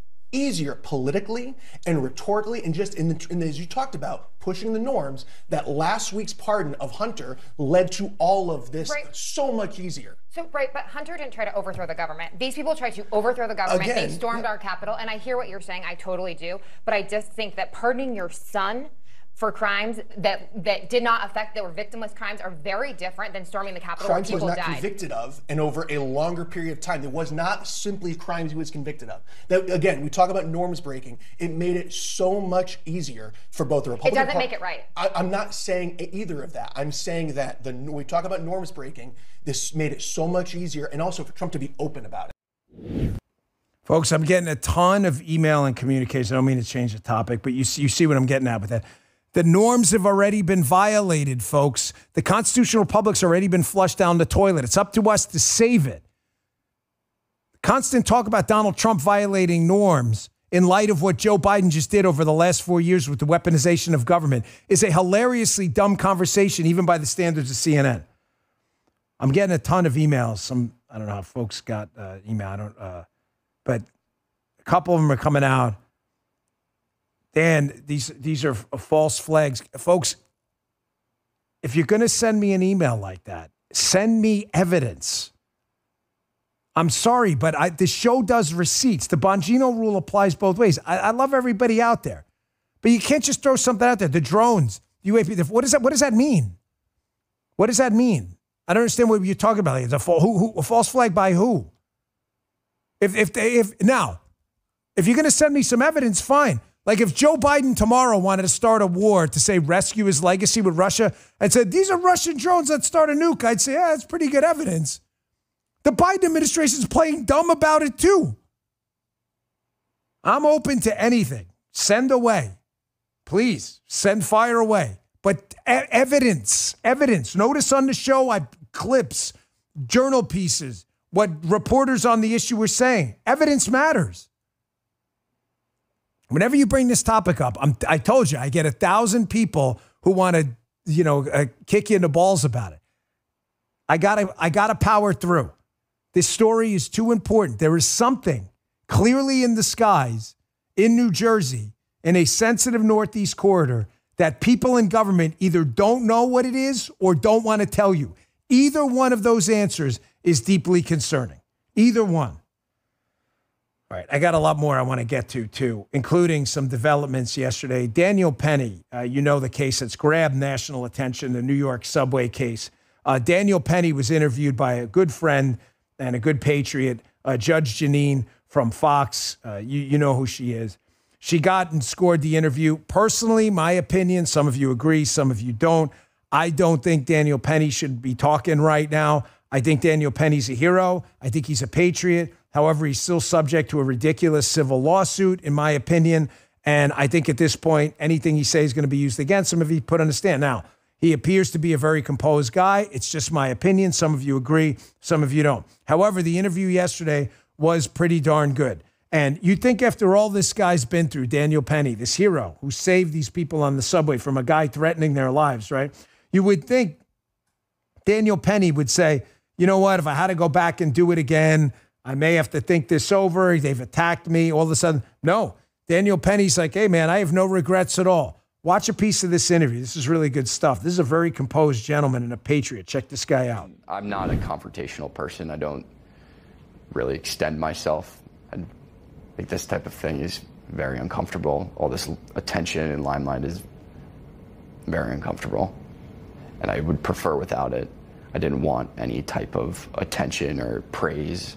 politically and rhetorically and just as you talked about, pushing the norms, that last week's pardon of Hunter led to all of this so much easier? So, right, but Hunter didn't try to overthrow the government. These people tried to overthrow the government. Again, they stormed our Capitol, and I hear what you're saying. I totally do. But I just think that pardoning your son for crimes that did not affect, that were victimless crimes, are very different than storming the Capitol where people died. Crimes he was not convicted of, and over a longer period of time. There was not simply crimes he was convicted of. That, again, we talk about norms breaking. It made it so much easier for both the Republican Party. It doesn't make it right. I'm not saying either of that. I'm saying that we talk about norms breaking. This made it so much easier, and also for Trump to be open about it. Folks, I'm getting a ton of email and communication. I don't mean to change the topic, but you see what I'm getting at with that. The norms have already been violated, folks. The constitutional republic's already been flushed down the toilet. It's up to us to save it. Constant talk about Donald Trump violating norms in light of what Joe Biden just did over the last 4 years with the weaponization of government is a hilariously dumb conversation, even by the standards of CNN. I'm getting a ton of emails. I don't know how folks got email. But a couple of them are coming out. Dan, these are false flags. Folks, if you're going to send me an email like that, send me evidence. I'm sorry, but the show does receipts. The Bongino rule applies both ways. I love everybody out there. But you can't just throw something out there. The drones, UAP, what does that mean? What does that mean? I don't understand what you're talking about. It's a false flag by who? If you're going to send me some evidence, fine. Like if Joe Biden tomorrow wanted to start a war to say rescue his legacy with Russia and said, these are Russian drones that start a nuke, I'd say, yeah, that's pretty good evidence. The Biden administration is playing dumb about it too. I'm open to anything. Send away. Please, send fire away. But evidence. Notice on the show, clips, journal pieces, what reporters on the issue were saying. Evidence matters. Whenever you bring this topic up, I told you, I get 1,000 people who want to, kick you in the balls about it. I gotta power through. This story is too important. There is something clearly in the skies in New Jersey in a sensitive Northeast corridor that people in government either don't know what it is or don't want to tell you. Either one of those answers is deeply concerning. Either one. All right, I got a lot more I want to get to, too, including some developments yesterday. Daniel Penny, the case that's grabbed national attention, the New York subway case. Daniel Penny was interviewed by a good friend and a good patriot, Judge Janine from Fox. You know who she is. She got and scored the interview. Personally, my opinion, some of you agree, some of you don't. I don't think Daniel Penny should be talking right now. I think Daniel Penny's a hero. I think he's a patriot. However, he's still subject to a ridiculous civil lawsuit, in my opinion. And I think at this point, anything he says is going to be used against him if he put on the stand. Now, he appears to be a very composed guy. It's just my opinion. Some of you agree, some of you don't. However, the interview yesterday was pretty darn good. And you think after all this guy's been through, Daniel Penny, this hero who saved these people on the subway from a guy threatening their lives, right? You would think Daniel Penny would say, you know what, if I had to go back and do it again, I may have to think this over. They've attacked me. All of a sudden, no. Daniel Penny's like, hey, man, I have no regrets at all. Watch a piece of this interview. This is really good stuff. This is a very composed gentleman and a patriot. Check this guy out. I'm not a confrontational person. I don't really extend myself. I think this type of thing is very uncomfortable. All this attention and limelight is very uncomfortable. And I would prefer without it. I didn't want any type of attention or praise,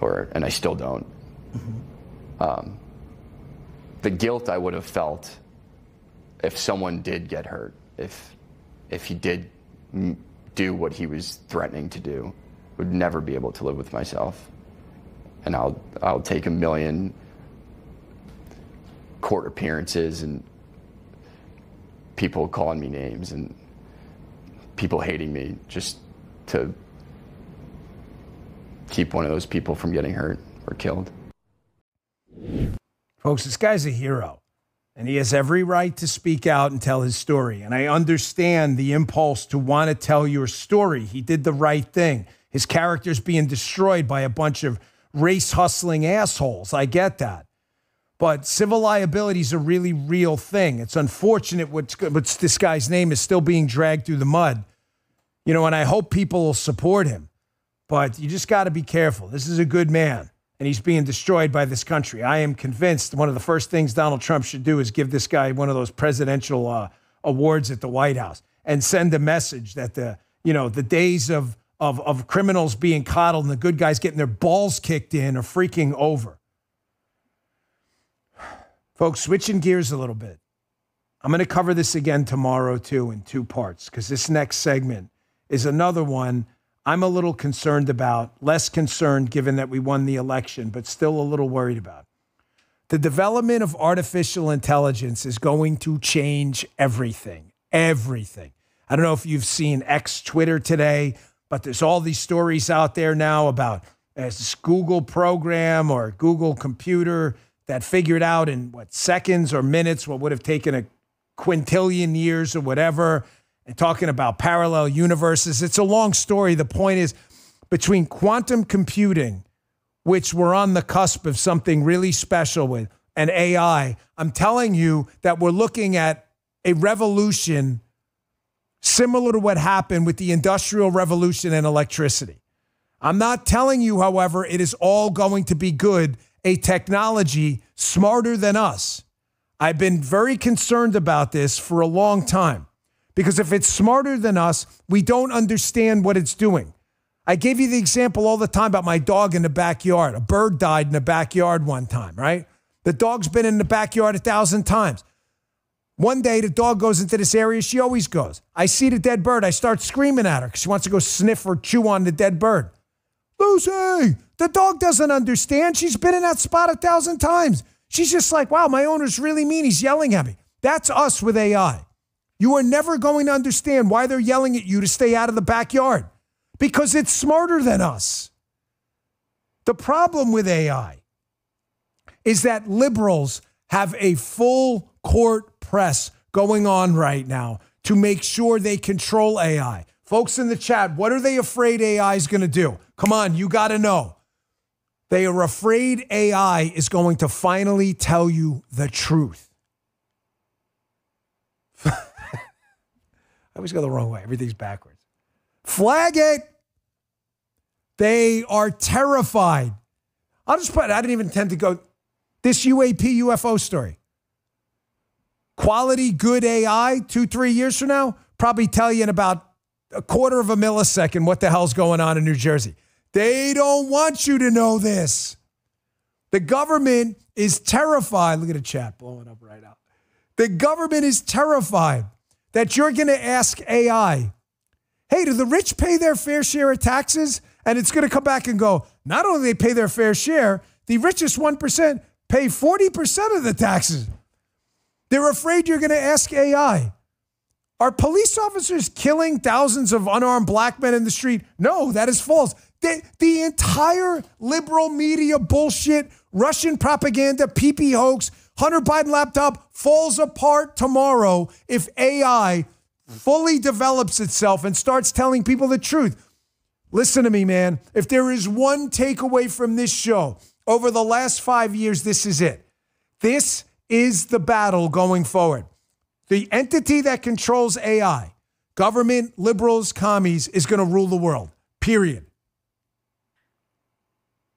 and I still don't. Mm-hmm. The guilt I would have felt if someone did get hurt, if he did do what he was threatening to do, would never be able to live with myself. And I'll take 1 million court appearances and people calling me names and people hating me just to keep one of those people from getting hurt or killed. Folks, this guy's a hero, and he has every right to speak out and tell his story. And I understand the impulse to want to tell your story. He did the right thing. His character's being destroyed by a bunch of race-hustling assholes. I get that. But civil liability is a really real thing. It's unfortunate what's this guy's name is still being dragged through the mud. You know, and I hope people will support him. But you just got to be careful. This is a good man, and he's being destroyed by this country. I am convinced one of the first things Donald Trump should do is give this guy one of those presidential awards at the White House and send a message that the days of criminals being coddled and the good guys getting their balls kicked in are freaking over. Folks, switching gears a little bit. I'm going to cover this again tomorrow, too, in 2 parts, because this next segment is another one I'm a little concerned about, less concerned given that we won the election, but still a little worried about. The development of artificial intelligence is going to change everything. Everything. I don't know if you've seen X Twitter today, but there's all these stories out there now about this Google program or Google computer that figured out in seconds or minutes what would have taken a quintillion years or whatever, and talking about parallel universes. It's a long story. The point is, between quantum computing, which we're on the cusp of something really special with, and AI, I'm telling you that we're looking at a revolution similar to what happened with the Industrial Revolution and electricity. I'm not telling you, however, it is all going to be good, a technology smarter than us. I've been very concerned about this for a long time, because if it's smarter than us, we don't understand what it's doing. I gave you the example all the time about my dog in the backyard. A bird died in the backyard one time, right? The dog's been in the backyard 1,000 times. One day, the dog goes into this area. She always goes. I see the dead bird. I start screaming at her because she wants to go sniff or chew on the dead bird. Lucy, the dog doesn't understand. She's been in that spot 1,000 times. She's just like, wow, my owner's really mean. He's yelling at me. That's us with AI. You are never going to understand why they're yelling at you to stay out of the backyard, because it's smarter than us. The problem with AI is that liberals have a full court press going on right now to make sure they control AI. Folks in the chat, what are they afraid AI is going to do? Come on, you got to know. They are afraid AI is going to finally tell you the truth. I always go the wrong way. Everything's backwards. Flag it. They are terrified. I didn't even intend to go. This UAP UFO story. Quality, good AI, 2-3 years from now, probably tell you in about a quarter of a millisecond what the hell's going on in New Jersey. They don't want you to know this. The government is terrified. Look at the chat blowing up right now. The government is terrified that you're going to ask AI, hey, do the rich pay their fair share of taxes? And it's going to come back and go, not only do they pay their fair share, the richest 1%, pay 40% of the taxes. They're afraid you're going to ask AI. Are police officers killing thousands of unarmed black men in the street? No, that is false. The entire liberal media bullshit, Russian propaganda, PP hoax, Hunter Biden laptop falls apart tomorrow if AI fully develops itself and starts telling people the truth. Listen to me, man. If there is one takeaway from this show over the last 5 years, this is it. This is the battle going forward. The entity that controls AI, government, liberals, commies, is going to rule the world, period.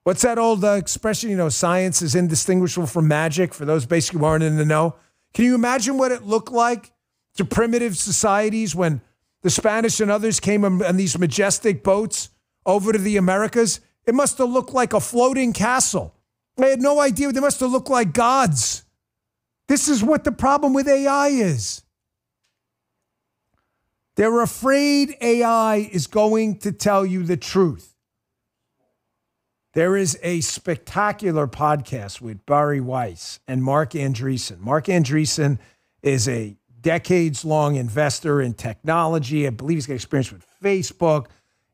What's that old expression? Science is indistinguishable from magic, for those basically who aren't in the know. Can you imagine what it looked like to primitive societies when the Spanish and others came on these majestic boats over to the Americas? It must have looked like a floating castle. They had no idea. They must have looked like gods. This is what the problem with AI is. They're afraid AI is going to tell you the truth. There is a spectacular podcast with Barry Weiss and Mark Andreessen. Mark Andreessen is a decades-long investor in technology. I believe he's got experience with Facebook,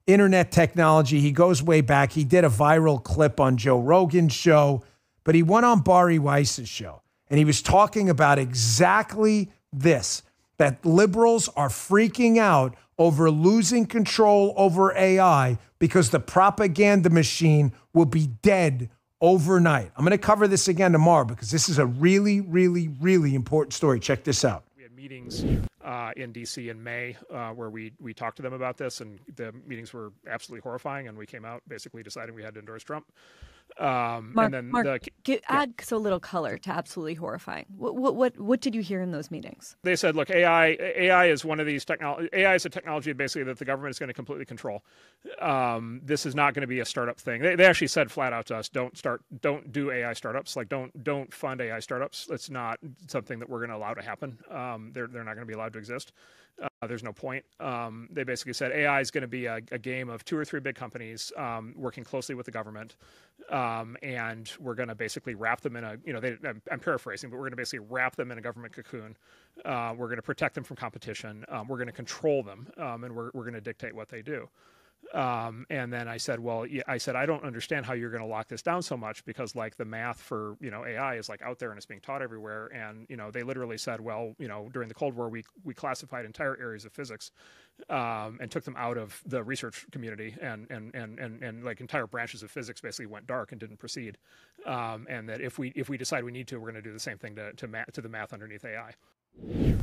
internet technology. He goes way back. He did a viral clip on Joe Rogan's show, but he went on Barry Weiss's show, and he was talking about exactly this, that liberals are freaking out over losing control over AI because the propaganda machine will be dead overnight. I'm going to cover this again tomorrow because this is a really, really, really important story. Check this out. We had meetings in D.C. in May where we talked to them about this, and the meetings were absolutely horrifying, and we came out basically deciding we had to endorse Trump. Mark, add so little color to absolutely horrifying. What did you hear in those meetings? They said, look, AI is one of these AI is a technology basically that the government is going to completely control. This is not going to be a startup thing. They actually said flat out to us, don't do AI startups. Like don't fund AI startups. It's not something that we're going to allow to happen. They're not going to be allowed to exist. There's no point. They basically said AI is going to be a game of 2 or 3 big companies working closely with the government. And we're going to basically wrap them in I'm paraphrasing, but we're going to basically wrap them in a government cocoon. We're going to protect them from competition. We're going to control them, and we're going to dictate what they do. And then I said, I don't understand how you're going to lock this down so much because like the math for, AI is like out there and it's being taught everywhere. And, they literally said, during the Cold War, we classified entire areas of physics, and took them out of the research community and like entire branches of physics basically went dark and didn't proceed. And that if we decide we need to, we're going to do the same thing to the math underneath AI. Do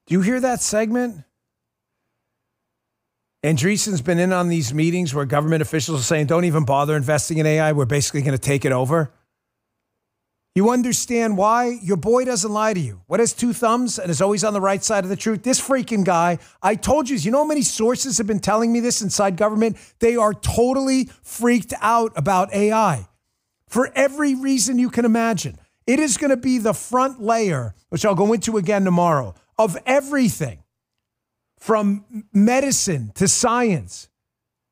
you hear that segment? Andreessen's been in on these meetings where government officials are saying, don't even bother investing in AI. We're basically going to take it over. You understand why? Your boy doesn't lie to you. What has 2 thumbs and is always on the right side of the truth? This freaking guy, I told you know how many sources have been telling me this inside government? They are totally freaked out about AI for every reason you can imagine. It is going to be the front layer, which I'll go into again tomorrow, of everything. From medicine to science.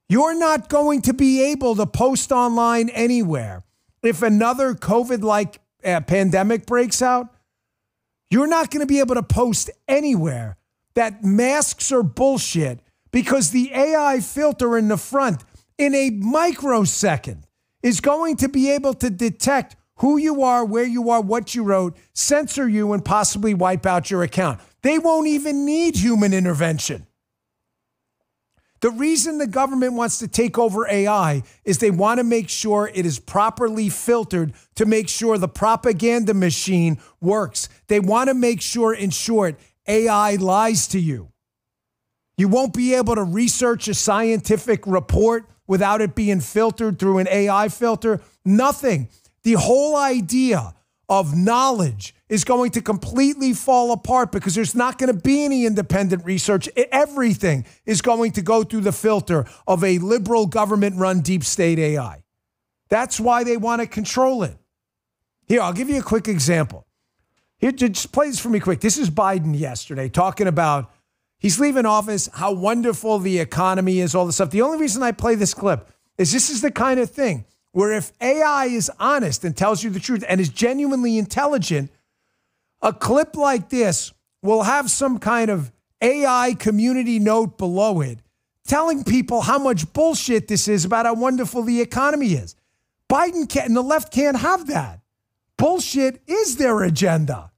You're not going to be able to post online anywhere. If another COVID-like pandemic breaks out, you're not going to be able to post anywhere that masks are bullshit because the AI filter in the front in a microsecond is going to be able to detect who you are, where you are, what you wrote, censor you, and possibly wipe out your account. They won't even need human intervention. The reason the government wants to take over AI is they want to make sure it is properly filtered to make sure the propaganda machine works. They want to make sure, in short, AI lies to you. You won't be able to research a scientific report without it being filtered through an AI filter. Nothing. The whole idea of knowledge is going to completely fall apart because there's not going to be any independent research. Everything is going to go through the filter of a liberal government-run deep state AI. That's why they want to control it. Here, I'll give you a quick example. Here, just play this for me quick. This is Biden yesterday talking about he's leaving office, how wonderful the economy is, all this stuff. The only reason I play this clip is this is the kind of thing where if AI is honest and tells you the truth and is genuinely intelligent, a clip like this will have some kind of AI community note below it telling people how much bullshit this is about how wonderful the economy is. Biden and the left can't have that. Bullshit is their agenda.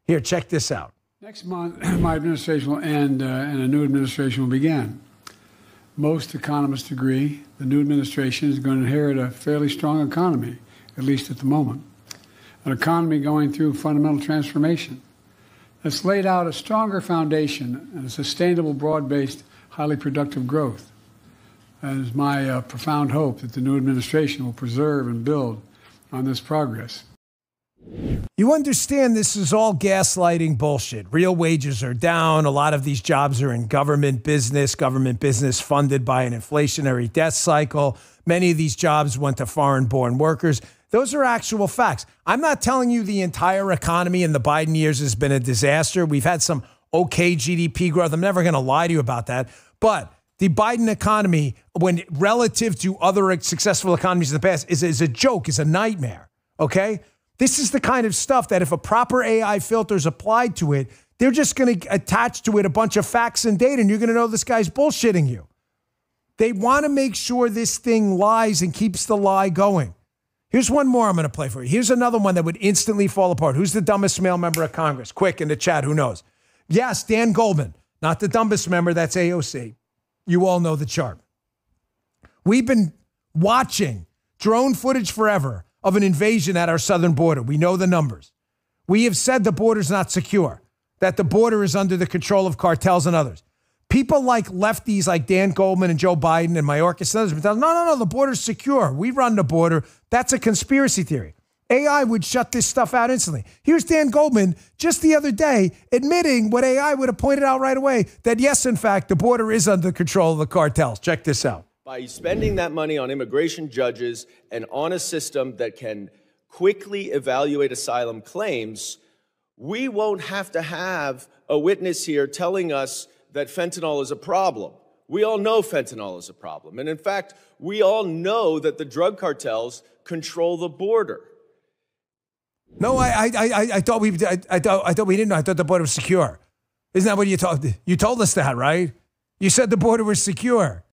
Here, check this out. Next month, my administration will end and a new administration will begin. Most economists agree the new administration is going to inherit a fairly strong economy, at least at the moment. An economy going through fundamental transformation that's laid out a stronger foundation and a sustainable, broad-based, highly productive growth. That is my profound hope that the new administration will preserve and build on this progress. You understand this is all gaslighting bullshit. Real wages are down. A lot of these jobs are in government business funded by an inflationary death cycle. Many of these jobs went to foreign-born workers. Those are actual facts. I'm not telling you the entire economy in the Biden years has been a disaster. We've had some okay GDP growth. I'm never going to lie to you about that. But the Biden economy, when relative to other successful economies in the past, is a joke, is a nightmare, okay? This is the kind of stuff that if a proper AI filter is applied to it, they're just going to attach to it a bunch of facts and data, and you're going to know this guy's bullshitting you. They want to make sure this thing lies and keeps the lie going. Here's one more I'm going to play for you. Here's another one that would instantly fall apart. Who's the dumbest male member of Congress? Quick, in the chat, who knows? Yes, Dan Goldman. Not the dumbest member, that's AOC. You all know the chart. We've been watching drone footage forever of an invasion at our southern border. We know the numbers. We have said the border's not secure, that the border is under the control of cartels and others. People like lefties like Dan Goldman and Joe Biden and Mayorkas and others have been telling, no, the border's secure. We run the border. That's a conspiracy theory. AI would shut this stuff out instantly. Here's Dan Goldman just the other day admitting what AI would have pointed out right away, that yes, in fact, the border is under control of the cartels. Check this out. By spending that money on immigration judges and on a system that can quickly evaluate asylum claims, we won't have to have a witness here telling us that fentanyl is a problem. We all know fentanyl is a problem. And in fact, we all know that the drug cartels control the border. No, I thought we didn't know. I thought the border was secure. Isn't that what you told? You told us that, right? You said the border was secure.